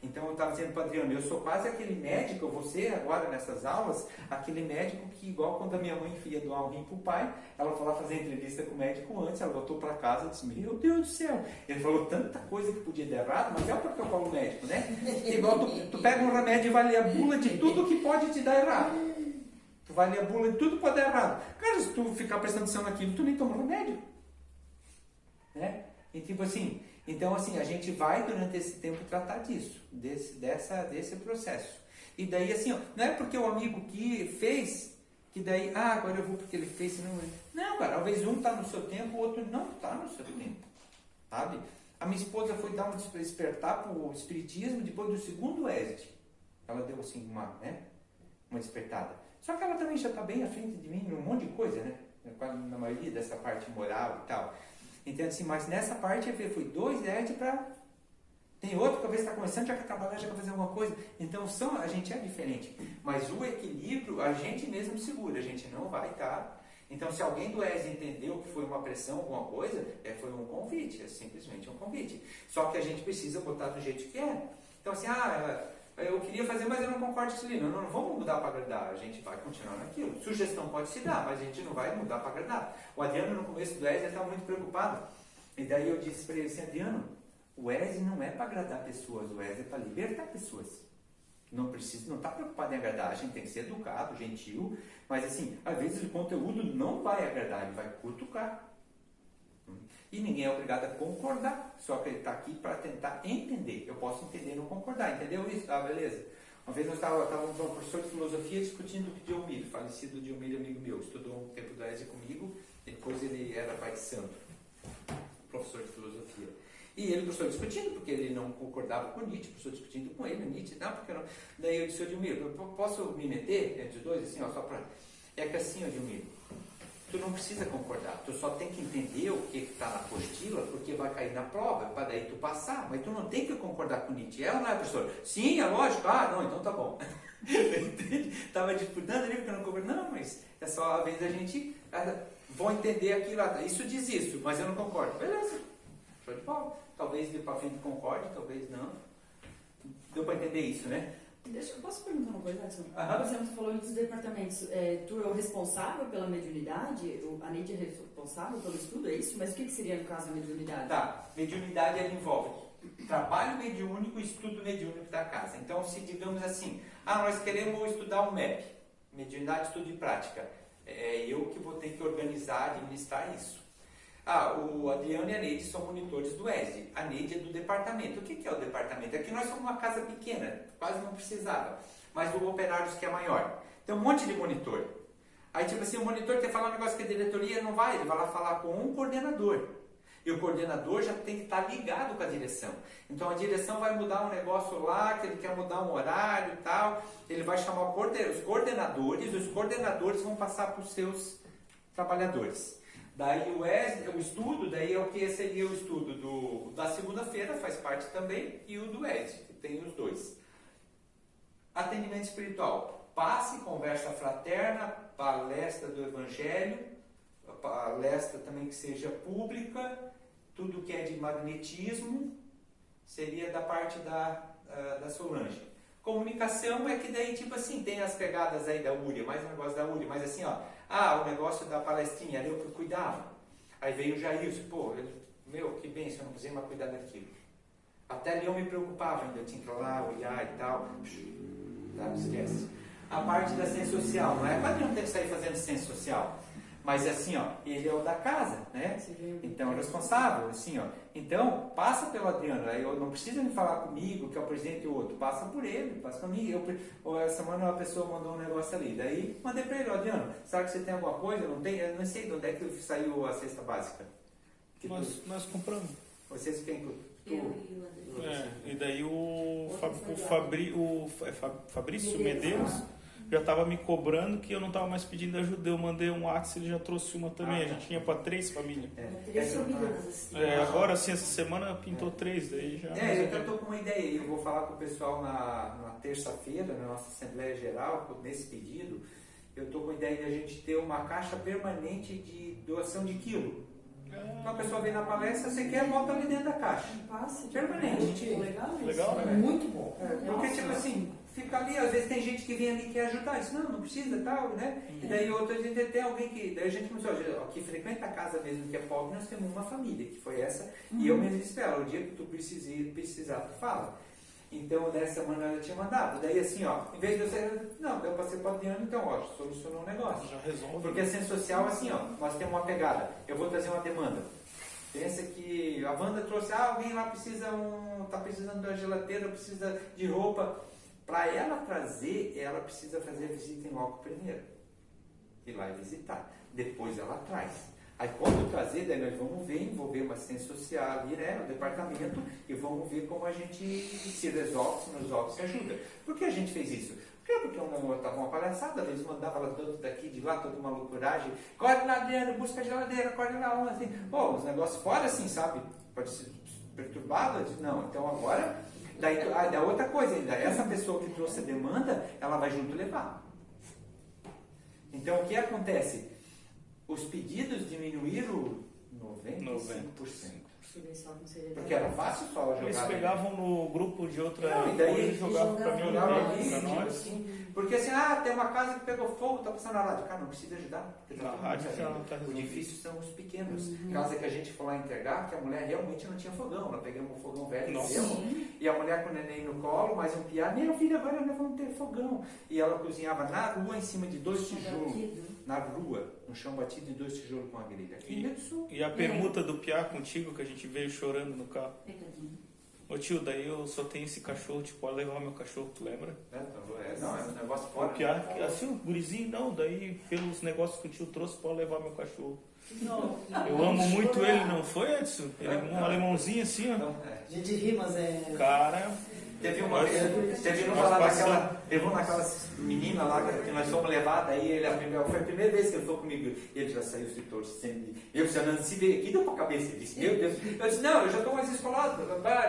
Então eu estava dizendo para o Adriano, eu sou quase aquele médico, eu vou ser agora nessas aulas, aquele médico que igual quando a minha mãe ia doar um rim para o pai, ela foi lá fazer entrevista com o médico antes, ela voltou para casa e disse, meu Deus do céu, ele falou tanta coisa que podia dar errado, mas é o protocolo médico, né? Igual tu pega um remédio e vai ler a bula de tudo que pode te dar errado. Tu vai ler a bula de tudo que pode dar errado. Cara, se tu ficar prestando atenção naquilo, tu nem toma remédio. Né? E tipo assim, então assim, a gente vai durante esse tempo tratar disso, desse processo. E daí assim, ó, não é porque o amigo que fez, que daí, agora eu vou porque ele fez, senão... Não, cara, talvez um está no seu tempo, o outro não está no seu tempo, sabe? A minha esposa foi dar um despertar para o espiritismo depois do segundo êxito. Ela deu assim uma despertada. Só que ela também já está bem à frente de mim em um monte de coisa, né? Na maioria dessa parte moral e tal. Então, assim, mas nessa parte foi 2 ED para... Tem outro que talvez está começando, já quer trabalhar, já quer fazer alguma coisa. Então, a gente é diferente. Mas o equilíbrio, a gente mesmo segura. A gente não vai estar... Então, se alguém do ES entendeu que foi uma pressão, alguma coisa, foi um convite. É simplesmente um convite. Só que a gente precisa botar do jeito que é. Então, assim, eu queria fazer, mas eu não concordo com isso. Não vamos mudar para agradar. A gente vai continuar naquilo. Sugestão pode se dar, mas a gente não vai mudar para agradar. O Adriano, no começo do ES, estava muito preocupado. E daí eu disse para ele assim, Adriano, o ES não é para agradar pessoas, o ES é para libertar pessoas. Não está preocupado em agradar, a gente tem que ser educado, gentil, mas assim, às vezes o conteúdo não vai agradar, ele vai cutucar. E ninguém é obrigado a concordar, só que ele está aqui para tentar entender. Eu posso entender e não concordar, entendeu isso? Beleza. Uma vez nós estávamos com um professor de filosofia discutindo o Diomir, falecido Diomir, amigo meu, estudou um tempo da ESE comigo, e depois ele era pai de santo, professor de filosofia. E ele, professor, discutindo, porque ele não concordava com Nietzsche, professor discutindo com ele, Nietzsche, não, porque não. Daí eu disse, Diomir, posso me meter entre os dois, assim, ó, só para... É que assim, Diomir, tu não precisa concordar, tu só tem que entender o que está na apostila, porque vai cair na prova, para daí tu passar, mas tu não tem que concordar com Nietzsche. Ela não é, professor? Sim, é lógico. Não, então tá bom. Estava disputando ali, porque eu não concordo. Não, mas é só a vez a gente vão entender aquilo, isso diz isso, mas eu não concordo. Beleza, show de bola. Talvez de para frente concorde, talvez não. Deu para entender isso, né? Eu posso perguntar uma coisa, Edson? Aham. Por exemplo, você falou dos departamentos. Tu é o responsável pela mediunidade? A Neide é responsável pelo estudo, é isso? Mas o que seria, no caso, a mediunidade? Tá, mediunidade ela envolve trabalho mediúnico e estudo mediúnico da casa. Então, se digamos assim, nós queremos estudar o MEP, mediunidade, estudo e prática, é eu que vou ter que organizar, administrar isso. O Adriano e a Neide são monitores do ESD, a Neide é do departamento. O que é o departamento? Aqui nós somos uma casa pequena, quase não precisava, mas do operários que é maior. Tem um monte de monitor. Aí tipo assim, o monitor quer falar um negócio que a diretoria não vai, ele vai lá falar com um coordenador. E o coordenador já tem que estar ligado com a direção. Então a direção vai mudar um negócio lá, que ele quer mudar um horário e tal. Ele vai chamar os coordenadores vão passar para os seus trabalhadores. Daí o estudo, daí é o que seria o estudo da segunda-feira, faz parte também, e o do ED, que tem os dois. Atendimento espiritual. Passe, conversa fraterna, palestra do Evangelho, palestra também que seja pública, tudo que é de magnetismo seria da parte da Solange. Comunicação é que daí tipo assim, tem as pegadas aí da Úria, mais um negócio da Úria, mas assim o negócio da palestrinha, era eu que cuidava. Aí veio o Jailson, que bem, se eu não quiser mais cuidar daquilo. Até ali eu me preocupava ainda, eu tinha que ir lá, olhar e tal, não esquece. A parte da ciência social, não é para não ter que sair fazendo ciência social. Mas assim, ele é o da casa, né? Então é o responsável, assim, Então, passa pelo Adriano, aí eu não precisa me falar comigo, que é o presidente ou outro, passa por ele, passa para mim. Essa semana uma pessoa mandou um negócio ali, daí mandei para ele, Adriano, sabe que você tem alguma coisa? Eu não sei de onde é que saiu a cesta básica. Nós compramos. Vocês quem? Eu e o André. E daí o Fabrício Medeiros já estava me cobrando que eu não estava mais pedindo ajuda. Eu mandei um WhatsApp, ele já trouxe uma também. A gente tinha para 3 famílias. Agora sim, essa semana pintou 3, daí já. Eu estou com uma ideia. Eu vou falar com o pessoal na terça-feira, na nossa Assembleia Geral, nesse pedido. Eu estou com a ideia de a gente ter uma caixa permanente de doação de quilo. Então a pessoa vem na palestra, você quer, bota ali dentro da caixa. Permanente. Legal, né? Muito bom. Porque tipo assim, fica ali, às vezes tem gente que vem ali e quer ajudar, diz, não precisa, tal, né? E daí outra gente tem alguém que, daí a gente começou, que frequenta a casa mesmo, que é pobre, nós temos uma família, que foi essa, e eu mesmo espero, o dia que tu precisar, tu fala. Então, nessa semana ela tinha mandado, daí assim, em vez de eu ser, eu passei para o Adriano, então, solucionou o negócio. Já resolve. Porque a ciência social, assim, nós temos uma pegada, eu vou trazer uma demanda. Pensa que a Wanda trouxe, alguém lá está precisando da geladeira, precisa de roupa. Para ela trazer, ela precisa fazer a visita em loco primeiro. Ir lá e visitar. Depois ela traz. Aí quando trazer, daí nós vamos envolver uma assistência social ali, né, no departamento, e vamos ver como a gente se resolve, se nos resolve, se ajuda. Por que a gente fez isso? Porque estava uma palhaçada, eles mandavam ela tanto daqui, de lá, toda uma loucuragem. Corre lá dentro, busca a geladeira, corre lá, assim. Os negócios fora assim, sabe? Pode ser perturbado. Não, então agora... Daí outra coisa ainda, essa pessoa que trouxe a demanda, ela vai junto levar. Então o que acontece? Os pedidos diminuíram 95%. Porque era fácil só jogar. Eles pegavam no grupo de outra e daí eles jogavam para mim, para nós. Porque assim, tem uma casa que pegou fogo, está passando na rádio. Cara, não precisa ajudar. Na rádio já não está resolvido. O difícil são os pequenos. Casa que a gente foi lá entregar, que a mulher realmente não tinha fogão. Nós pegamos um fogão velho e a mulher com o neném no colo, mais um piá. Meu filho, agora nós vamos ter fogão. E ela cozinhava na rua, em cima de 2 tijolos. Na rua, no chão batido de 2 tijolos com a grelha. E a permuta do piá contigo, que a gente veio chorando no carro. Ô tio, daí eu só tenho esse cachorro, tipo, pode levar meu cachorro, tu lembra? Não, é um negócio fora. O piá, assim, o gurizinho, não, daí pelos negócios que o tio trouxe, pode levar meu cachorro. Não. Eu amo muito ele, não foi, Edson? Ele é um alemãozinho assim, ó. A gente ri, mas é... Cara... Teve uma vez, levou naquela menina lá que nós fomos levar, daí foi a primeira vez que ele falou comigo, ele já saiu se torcendo, eu precisando se ver aqui, deu pra cabeça, ele disse, meu Deus, eu disse, não, eu já estou mais escolado,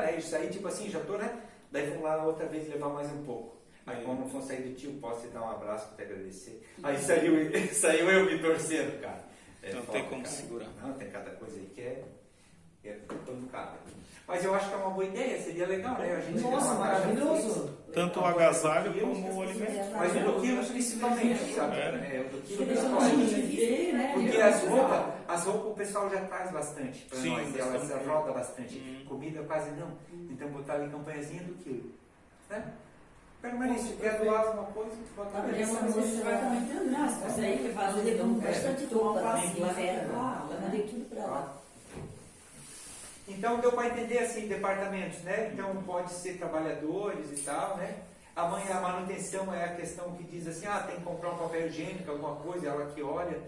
aí eu saí tipo assim, já estou, né, daí fomos lá outra vez levar mais um pouco, aí quando for sair do tio, posso te dar um abraço para te agradecer, aí saiu eu me torcendo, cara. Não foda, tem como cara. segurar. Não, tem cada coisa aí que é quando cabe. Mas eu acho que é uma boa ideia, seria legal, né? A gente Nossa, maravilhoso. Tanto o agasalho como o alimento. Mas o do quilo principalmente, sabe? O do quilo principalmente. né? Porque as roupas o pessoal já traz bastante para Sim, nós, elas bastante. roda bastante. Comida quase não. Então botar ali campanhazinha do quilo. Né? Permanece, se quer doar alguma coisa, botar ali. Essa coisa a gente vai comentando, né? As coisas aí que fazem, levamos então, bastante tomar um roupa passeio lá lá, fora. lá, né? Mandei tudo pra lá. Então deu para entender assim, departamentos, né? Então pode ser trabalhadores e tal, né? A manutenção é a questão que diz assim, tem que comprar um papel higiênico, alguma coisa, ela que olha.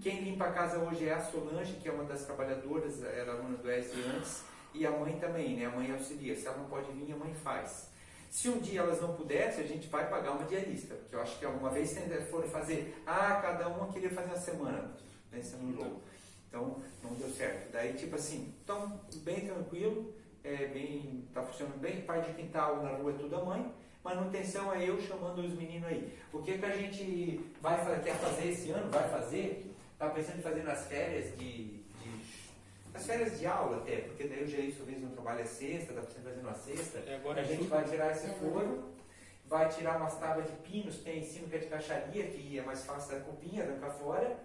Quem limpa a casa hoje é a Solange, que é uma das trabalhadoras, era aluna do ESE antes, e a mãe também, né? A mãe auxilia. Se ela não pode vir, a mãe faz. Se um dia elas não pudessem, a gente vai pagar uma diarista, porque eu acho que alguma vez foram fazer, cada uma queria fazer uma semana, pensando no louco. Então, não deu certo. Daí, tipo assim, então, bem tranquilo, tá funcionando bem, parte de quintal na rua é tudo a mãe, manutenção é eu chamando os meninos aí. O que a gente quer fazer esse ano, tá pensando em fazer nas férias nas férias de aula até, porque daí eu já isso vez no trabalho é sexta, tá pensando em fazer uma sexta, Agora a gente vai tirar esse forno, vai tirar umas tábuas de pinos, tem em cima que é de caixaria, que é mais fácil da cupinha, arrancar fora.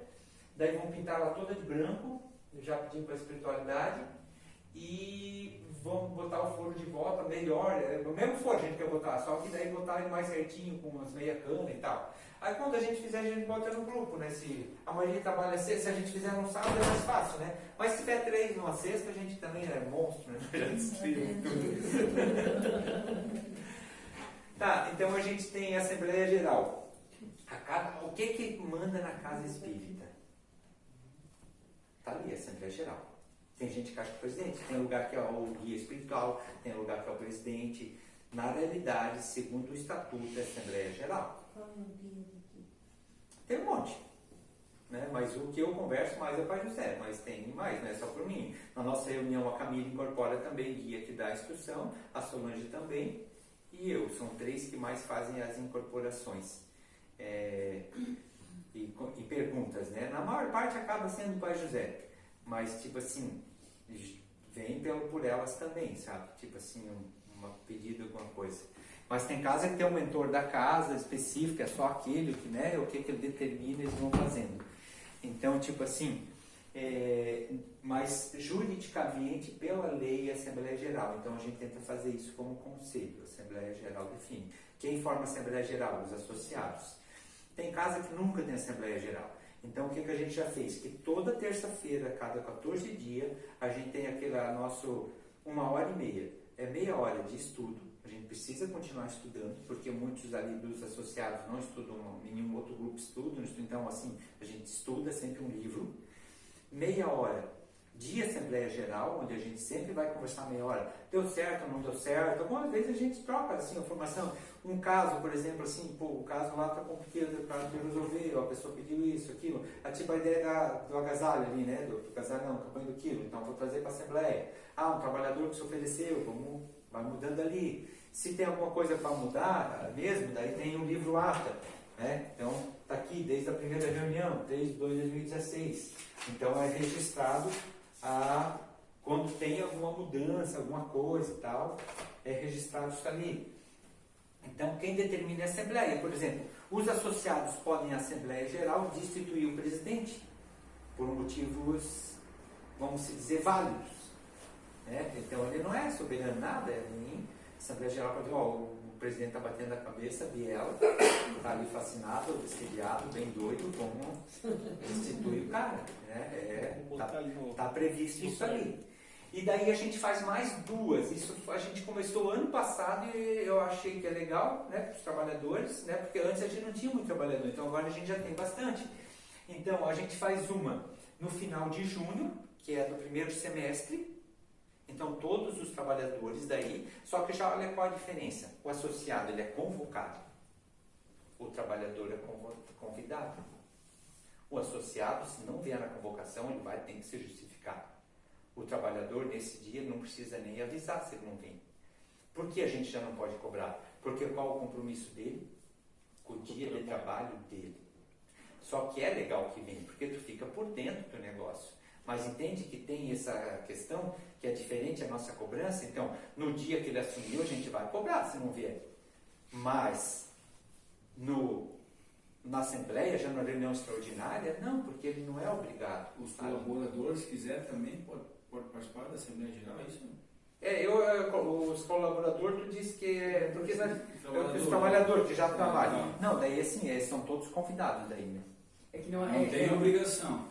Daí vão pintar ela toda de branco, eu já pedi para a espiritualidade, e vão botar o forno de volta melhor, o mesmo forno a gente quer botar, só que daí botar ele mais certinho, com umas meia cana e tal. Aí quando a gente fizer, a gente bota no grupo, né? Se a maioria trabalha sexta, se a gente fizer no sábado é mais fácil, né? Mas se tiver 3 numa sexta, a gente também é monstro, né? Já desfia tudo. Tá, então a gente tem a Assembleia Geral. O que manda na casa espírita? Tá ali, a Assembleia Geral. Tem gente que acha que é o presidente, tem lugar que é o guia espiritual, tem lugar que é o presidente. Na realidade, segundo o estatuto da Assembleia Geral, tem um monte. Né? Mas o que eu converso mais é o Pai José, mas tem mais, não é só por mim. Na nossa reunião, a Camila incorpora também guia que dá a instrução, a Solange também, e eu. São 3 que mais fazem as incorporações. E perguntas, né? Na maior parte acaba sendo o Pai José, mas tipo assim, vem por elas também, sabe? Tipo assim, um pedido, alguma coisa. Mas tem casa que tem um mentor da casa específico, é só aquele que, né? O que ele determina, eles vão fazendo. Então, tipo assim, mas juridicamente, pela lei, a Assembleia Geral. Então a gente tenta fazer isso como conselho, a Assembleia Geral define. Quem forma a Assembleia Geral? Os associados. Tem casa que nunca tem Assembleia Geral. Então, o que a gente já fez? Que toda terça-feira, cada 14 dias, a gente tem nosso 1h30. É meia hora de estudo. A gente precisa continuar estudando, porque muitos ali dos associados não estudam, nenhum outro grupo estuda. Então, assim, a gente estuda sempre um livro. Meia hora de Assembleia Geral, onde a gente sempre vai conversar meia hora. Deu certo ou não deu certo? Algumas vezes a gente troca assim, a informação. Um caso, por exemplo, assim, o caso lá está complicado, o caso de resolver, a pessoa pediu isso, aquilo. Tipo a ideia do agasalho ali, né? Do agasalho não, campanha do quilo. Então, vou trazer para a Assembleia. Um trabalhador que se ofereceu, vai mudando ali. Se tem alguma coisa para mudar mesmo, daí tem um livro ata. Né? Então, está aqui desde a primeira reunião, desde 2016. Então, é registrado quando tem alguma mudança, alguma coisa e tal, é registrado isso ali. Então, quem determina é a Assembleia. Por exemplo, os associados podem, em Assembleia Geral, destituir o presidente por motivos, vamos dizer, válidos. Né? Então, ele não é soberano nada, nem Assembleia Geral pode dizer, o presidente está batendo a cabeça, Biela, está ali fascinado, obsediado, bem doido, como destituir o cara. Né? Tá previsto isso ali. E daí a gente faz mais 2. Isso a gente começou ano passado e eu achei que é legal, né, para os trabalhadores, né, porque antes a gente não tinha muito trabalhador, então agora a gente já tem bastante. Então a gente faz uma no final de junho, que é do primeiro semestre. Então todos os trabalhadores daí, só que já olha qual a diferença. O associado ele é convocado, o trabalhador é convidado. O associado, se não vier na convocação, ele vai ter que se justificar. O trabalhador, nesse dia, não precisa nem avisar se ele não vem. Por que a gente já não pode cobrar? Porque qual o compromisso dele? Com o dia de trabalho dele. Só que é legal que venha, porque tu fica por dentro do negócio. Mas entende que tem essa questão que é diferente a nossa cobrança? Então, no dia que ele assumiu, a gente vai cobrar se não vier. Mas, na Assembleia, já na reunião extraordinária, não, porque ele não é obrigado. Os colaboradores, se quiser, também pode participar da Assembleia Geral, é isso? Os colaboradores, tu disse que é porque os trabalhadores que já trabalham. Não, daí assim, eles são todos convidados daí, né? É que não Não tem obrigação.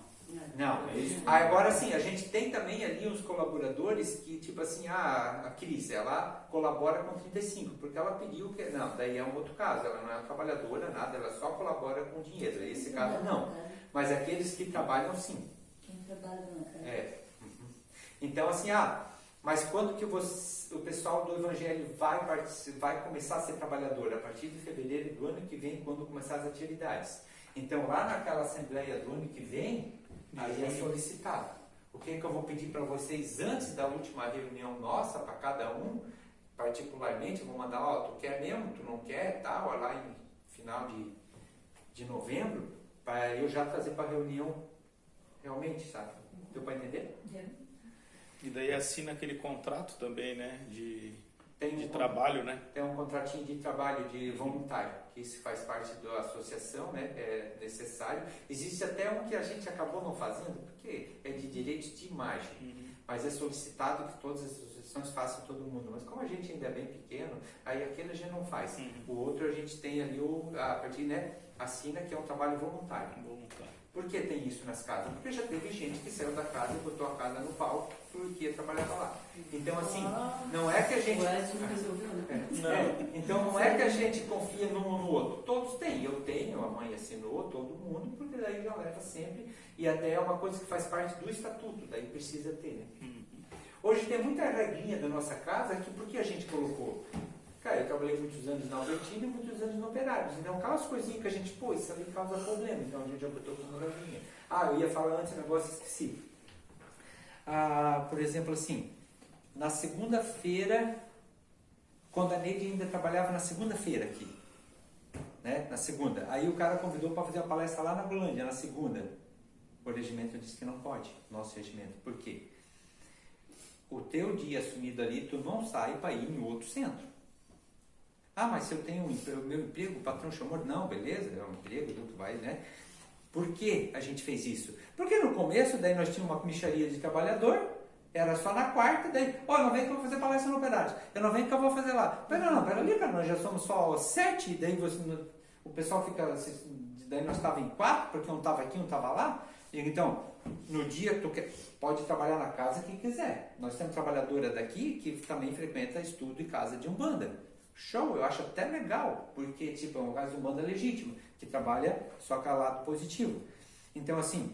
Não. É isso? Agora sim, a gente tem também ali os colaboradores que, tipo assim, a Cris, ela colabora com 35, porque ela pediu que. Não, daí é um outro caso, ela não é trabalhadora, nada, ela só colabora com dinheiro. Esse caso não. Mas aqueles que trabalham sim. Quem trabalha não. Então, assim, mas quando que o pessoal do Evangelho vai começar a ser trabalhador? A partir de fevereiro do ano que vem, quando começar as atividades. Então, lá naquela assembleia do ano que vem, aí é solicitado. O que eu vou pedir para vocês antes da última reunião nossa, para cada um, particularmente, eu vou mandar, tu quer mesmo, tu não quer, tal, lá em final de novembro, para eu já trazer para a reunião realmente, sabe? Deu para entender? E daí assina aquele contrato também, né? De Tem trabalho, né? Tem um contratinho de trabalho de voluntário, que isso faz parte da associação, né? É necessário. Existe até um que a gente acabou não fazendo, porque é de direitos de imagem, mas é solicitado que todas as associações façam todo mundo. Mas como a gente ainda é bem pequeno, aí aquele a gente não faz. O outro a gente tem ali, a partir, né? Assina, que é um trabalho voluntário. Por que tem isso nas casas? Porque já teve gente que saiu da casa e botou a casa no palco porque trabalhava lá. Então, assim, não é que a gente... não resolveu, né? Então, não é que a gente confia num no outro. Todos têm. Eu tenho, a mãe assinou, todo mundo, porque daí já leva sempre. E até é uma coisa que faz parte do estatuto, daí precisa ter, né? Hoje tem muita regrinha da nossa casa que por que a gente colocou? Cara, eu trabalhei muitos anos na Albertina e muitos anos no Operários. Então, aquelas coisinhas que a gente, isso ali causa problema. Então, a gente já botou como regrinha. Eu ia falar antes um negócio, esqueci. Por exemplo, assim, na segunda-feira, quando a Neide ainda trabalhava na segunda-feira aqui, né? Na segunda. Aí o cara convidou para fazer uma palestra lá na Golândia, na segunda. O regimento disse que não pode, nosso regimento. Por quê? O teu dia assumido ali, tu não sai para ir em outro centro. Mas se eu tenho o meu emprego, o patrão chamou, não, beleza, é um emprego, tu vai, né? Por que a gente fez isso? Porque no começo, daí nós tínhamos uma comicharia de trabalhador, era só na quarta, daí, não vem que eu vou fazer palestra no Operário, eu não venho que eu vou fazer lá. Pera ali, cara, nós já somos só 7, daí o pessoal fica, daí nós estávamos em 4, porque um estava aqui, um estava lá. Então, no dia tu pode trabalhar na casa que quiser. Nós temos trabalhadora daqui que também frequenta estudo e casa de Umbanda. Show, eu acho até legal, porque tipo, é um caso de Umbanda legítimo, que trabalha só com o lado positivo. Então, assim,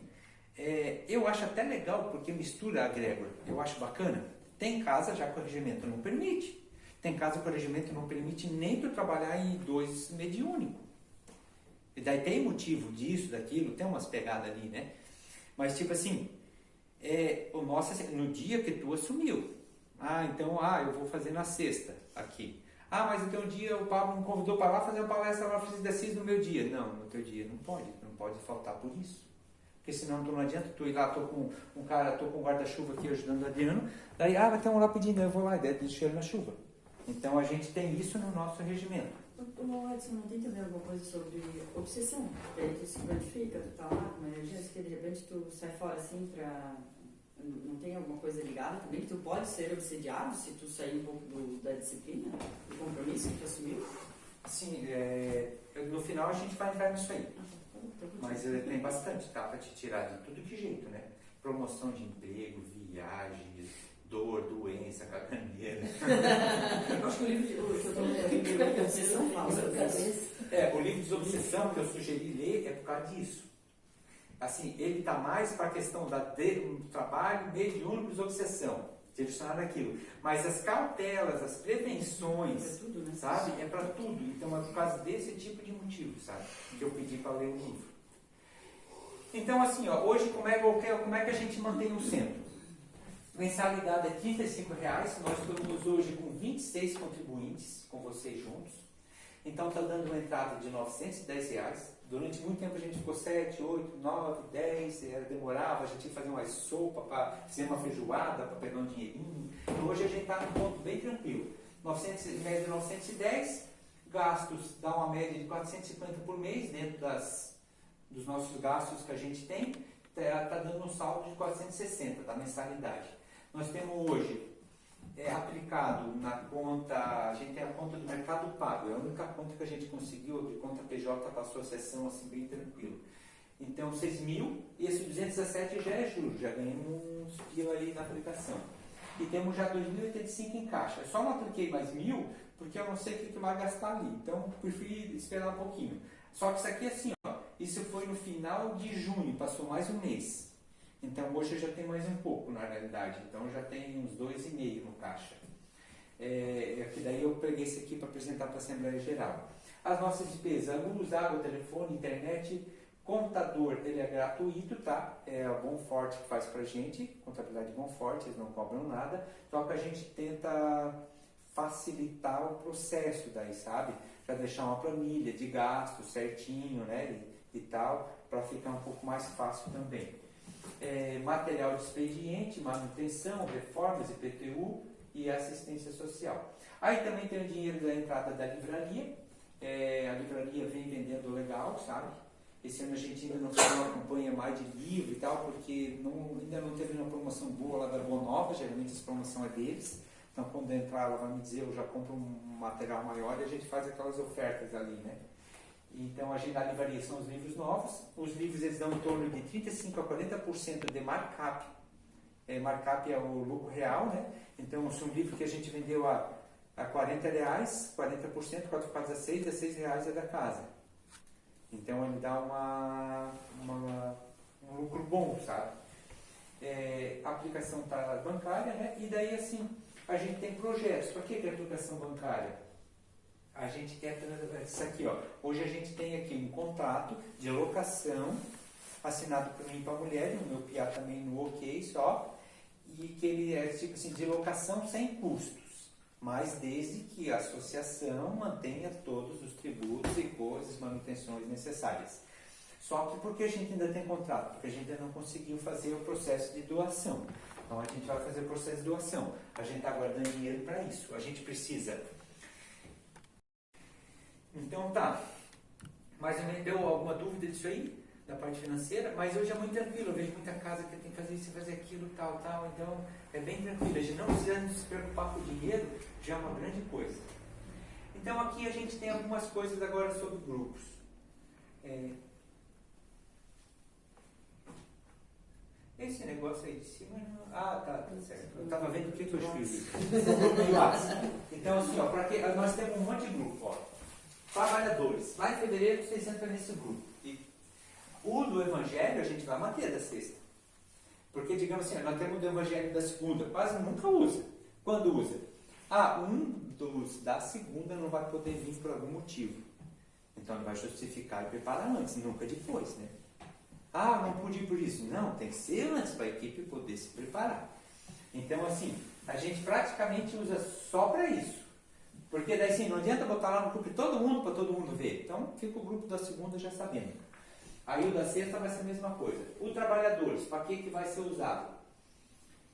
eu acho até legal, porque mistura a egrégora, eu acho bacana. Tem casa já que o regimento não permite. Tem casa que o regimento não permite nem tu trabalhar em 2 mediúnicos. E daí tem motivo disso, daquilo, tem umas pegadas ali, né? Mas tipo assim, o nosso, no dia que tu assumiu, então, eu vou fazer na sexta aqui. Mas então um dia o Pablo me convidou para lá fazer uma palestra lá, fazer exercício no meu dia. Não, no teu dia não pode faltar por isso. Porque senão não adianta tu ir lá, tô com um guarda-chuva aqui ajudando o Adriano, daí, vai ter um lá pedindo, eu vou lá, e daí deixo ele na chuva. Então a gente tem isso no nosso regimento. Edson, não tem também alguma coisa sobre obsessão? E aí tu se prontifica, tu tá lá com uma energia, que de repente tu sai fora assim pra... Não tem alguma coisa ligada também que tu pode ser obsediado se tu sair um pouco da disciplina, do compromisso que tu assumiu? Sim, no final a gente vai entrar nisso aí. Mas tem bastante, para te tirar de tudo que jeito, né? Promoção de emprego, viagens, dor, doença, caganeira. Eu acho que o livro de obsessão fala sobre isso. O livro de obsessão que eu sugeri ler é por causa disso. Assim, ele está mais para a questão do trabalho mediúnicos, obsessão, direcionado aquilo. Mas as cautelas, as prevenções, tudo, né? sabe? É para tudo. Então é por causa desse tipo de motivo, sabe? Que eu pedi para ler o livro. Então, assim, hoje como é que a gente mantém o centro? Mensalidade é R$ 35, nós estamos hoje com 26 contribuintes, com vocês juntos. Então está dando uma entrada de R$910. Durante muito tempo a gente ficou 7, 8, 9, 10, demorava, a gente ia fazer uma sopa, para fazer uma feijoada, para pegar um dinheirinho. Então hoje a gente está num ponto bem tranquilo. Média de 910, gastos dá uma média de 450 por mês dentro dos nossos gastos que a gente tem, está dando um saldo de 460 da mensalidade. Nós temos hoje aplicado na conta, a gente tem a conta do Mercado Pago, é a única conta que a gente conseguiu, de conta PJ passou a sessão assim bem tranquilo. Então 6.000, e esse 217 já é juros, já ganhamos uns pila aí na aplicação. E temos já 2.085 em caixa. Eu só não apliquei mais 1.000 porque eu não sei o que vai gastar ali, então preferi esperar um pouquinho. Só que isso aqui assim, ó, isso foi no final de junho, passou mais um mês. Então hoje eu já tenho mais um pouco na realidade, então já tem uns 2,5 no caixa. Que daí eu peguei esse aqui para apresentar para a Assembleia Geral. As nossas despesas, luz, água, telefone, internet, contador, ele é gratuito, tá? É o Bonforte que faz pra gente, contabilidade Bonforte, eles não cobram nada, só que a gente tenta facilitar o processo daí, sabe? Para deixar uma planilha de gastos certinho, né? E tal, para ficar um pouco mais fácil também. Material de expediente, manutenção, reformas, IPTU e assistência social. Aí também tem o dinheiro da entrada da livraria. A livraria vem vendendo legal, sabe? Esse ano a gente ainda não fez uma campanha mais de livro e tal, porque ainda não teve uma promoção boa lá da Boa Nova, geralmente essa promoção é deles. Então quando entrar ela vai me dizer, eu já compro um material maior e a gente faz aquelas ofertas ali, né? Então a agenda da livraria são os livros novos. Os livros eles dão em torno de 35% a 40% de markup. Markup é o lucro real, né? Então se um livro que a gente vendeu a R$40, 40%, 4 por 6, R$6 é da casa. Então ele dá um lucro bom, sabe? A aplicação tá bancária, né? E daí assim, a gente tem projetos. Para que é aplicação bancária? A gente quer isso aqui, ó. Hoje a gente tem aqui um contrato de locação assinado por mim e para a mulher, o meu PIA também no OK só, e que ele é tipo assim, de locação sem custos, mas desde que a associação mantenha todos os tributos e coisas, manutenções necessárias. Só que por que a gente ainda tem contrato? Porque a gente ainda não conseguiu fazer o processo de doação. Então a gente vai fazer o processo de doação. A gente está guardando dinheiro para isso. A gente precisa. Então tá, mais ou menos deu alguma dúvida disso aí, da parte financeira, mas hoje é muito tranquilo, eu vejo muita casa que tem que fazer isso, fazer aquilo, tal, então é bem tranquilo, a gente não precisa se preocupar com o dinheiro, já é uma grande coisa. Então aqui a gente tem algumas coisas agora sobre grupos. Esse negócio aí de cima, tá certo, eu estava vendo o que eu escrevi. Então assim, ó, nós temos um monte de grupo, ó. Trabalhadores. Lá em fevereiro vocês entram nesse grupo. E o do Evangelho a gente vai manter da sexta. Porque, digamos assim, nós temos o do Evangelho da segunda, quase nunca usa. Quando usa? Um dos da segunda não vai poder vir por algum motivo. Então ele vai justificar e preparar antes, nunca depois, né? Não pude ir por isso. Não, tem que ser antes para a equipe poder se preparar. Então, assim, a gente praticamente usa só para isso. Porque daí sim, não adianta botar lá no grupo todo mundo para todo mundo ver. Então fica o grupo da segunda já sabendo. Aí o da sexta vai ser a mesma coisa. O trabalhadores, para que vai ser usado?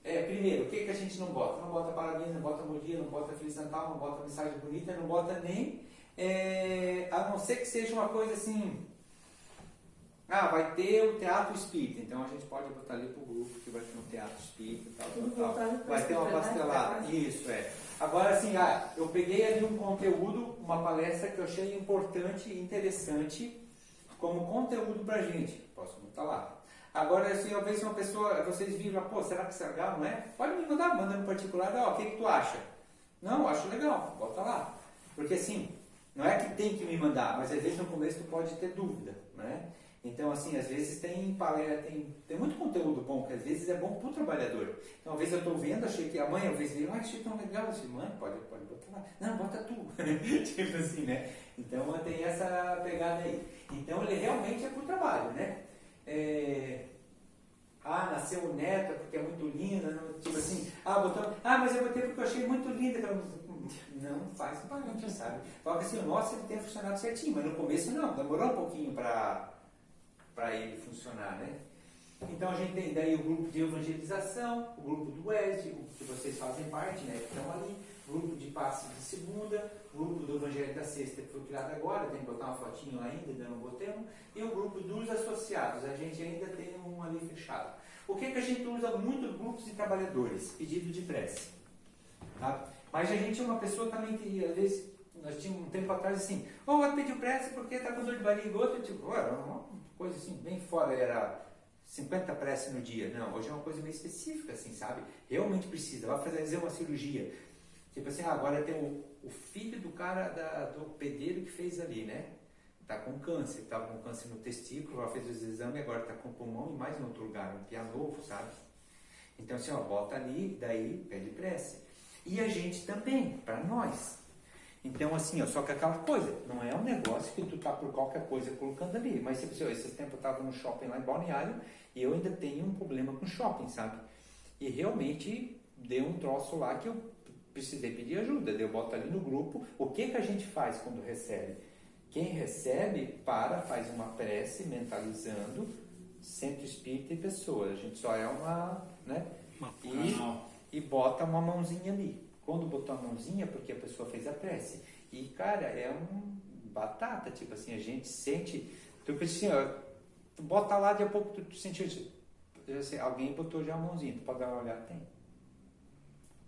Primeiro, o que a gente não bota? Não bota parabéns, não bota bom dia, não bota Feliz Natal, não bota mensagem bonita, não bota nem... a não ser que seja uma coisa assim... vai ter o teatro espírita. Então a gente pode botar ali para o grupo que vai ter um teatro espírita e tal. Vai ter uma pastelada. Isso, Agora, assim, eu peguei ali um conteúdo, uma palestra que eu achei importante e interessante como conteúdo pra gente. Posso botar lá. Agora, assim, eu vejo uma pessoa, vocês viram, será que isso é legal, não é? Pode me manda no particular, o que tu acha? Não, eu acho legal, bota lá. Porque, assim, não é que tem que me mandar, mas às vezes no começo tu pode ter dúvida, né? Então, assim, às vezes tem muito conteúdo bom, que às vezes é bom para o trabalhador. Então, às vezes eu estou vendo, achei que amanhã, às vezes eu achei tão legal, assim, mãe, pode botar lá. Não, bota tu. Tipo assim, né? Então, tem essa pegada aí. Então, ele realmente é para o trabalho, né? Nasceu o neto porque é muito linda, tipo assim, mas eu botei porque eu achei muito linda, não faz parte, sabe? Fala assim, o nosso ele tem funcionado certinho, mas no começo não, demorou um pouquinho para ele funcionar, né? Então a gente tem daí o grupo de evangelização, o grupo do WESD, que vocês fazem parte, né? Que estão ali, o grupo de passe de segunda, o grupo do Evangelho da Sexta, que foi criado agora, tem que botar uma fotinho lá ainda, ainda não botamos, e o grupo dos associados, a gente ainda tem um ali fechado. O que a gente usa muito? Grupos de trabalhadores, pedido de prece. Tá? Mas a gente é uma pessoa também que, às vezes, nós tínhamos um tempo atrás assim, vai pedir prece porque está com dor de barriga, outro tipo, era uma coisa assim, bem fora, era 50 preces no dia. Não, hoje é uma coisa meio específica, assim, sabe? Realmente precisa, vai fazer uma cirurgia. Tipo assim, agora tem o filho do cara, do pedreiro que fez ali, né? Está com câncer, estava com câncer no testículo, ela fez os exames, agora está com pulmão e mais em outro lugar, um pia novo, sabe? Então assim, bota ali, daí pede prece. E a gente também, para nós. Então assim, só que aquela coisa, não é um negócio que tu tá por qualquer coisa colocando ali. Mas esses tempos eu estava no shopping lá em Balneário e eu ainda tenho um problema com shopping, sabe? E realmente deu um troço lá que eu precisei pedir ajuda. Eu boto ali no grupo, o que a gente faz quando recebe? Quem recebe, faz uma prece mentalizando centro espírita e pessoa. A gente só é uma, né? E bota uma mãozinha ali. Quando botou a mãozinha, porque a pessoa fez a prece. E, cara, é batata, tipo assim, a gente sente, tu precisa, tu bota lá, de a pouco tu sentiu, assim, alguém botou já a mãozinha, tu pode dar uma olhada, tem.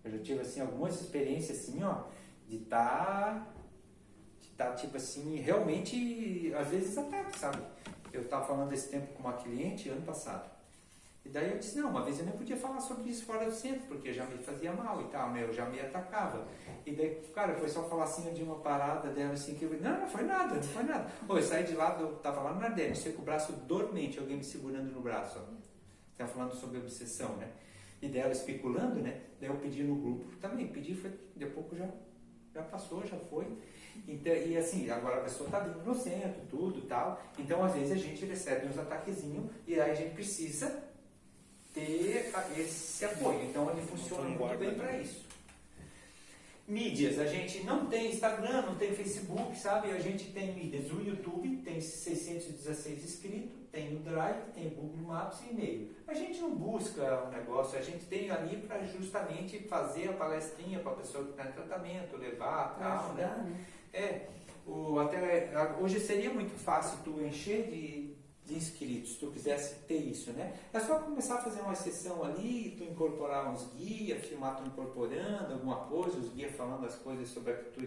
Eu já tive, assim, algumas experiências, assim, de tá, tipo assim, realmente, às vezes ataque, sabe? Eu estava falando esse tempo com uma cliente, ano passado. E daí eu disse, não, uma vez eu nem podia falar sobre isso fora do centro, porque já me fazia mal e tal, eu já me atacava. E daí, cara, foi só falar assim de uma parada dela, assim, que eu não foi nada, não foi nada. Eu saí de lá, eu tava lá no Nardênio, sei com o braço dormente, alguém me segurando no braço, Tava falando sobre obsessão, né? E daí ela especulando, né? Daí eu pedi no grupo, também pedi, foi, de pouco já passou, já foi. Então, e assim, agora a pessoa tá vindo no centro, tudo e tal. Então, às vezes a gente recebe uns ataquezinhos e aí a gente precisa ter esse apoio. Então ele funciona muito bem para isso. Mídias, a gente não tem Instagram, não tem Facebook, sabe? A gente tem mídias. O YouTube tem 616 inscritos, tem o Drive, tem o Google Maps e e-mail. A gente não busca um negócio, a gente tem ali para justamente fazer a palestrinha para a pessoa que está em tratamento, levar, tal, né? Hoje seria muito fácil tu encher de inscritos, se tu quisesse ter isso, né? É só começar a fazer uma sessão ali, tu incorporar uns guias, filmar tu incorporando alguma coisa, os guias falando as coisas sobre a cultura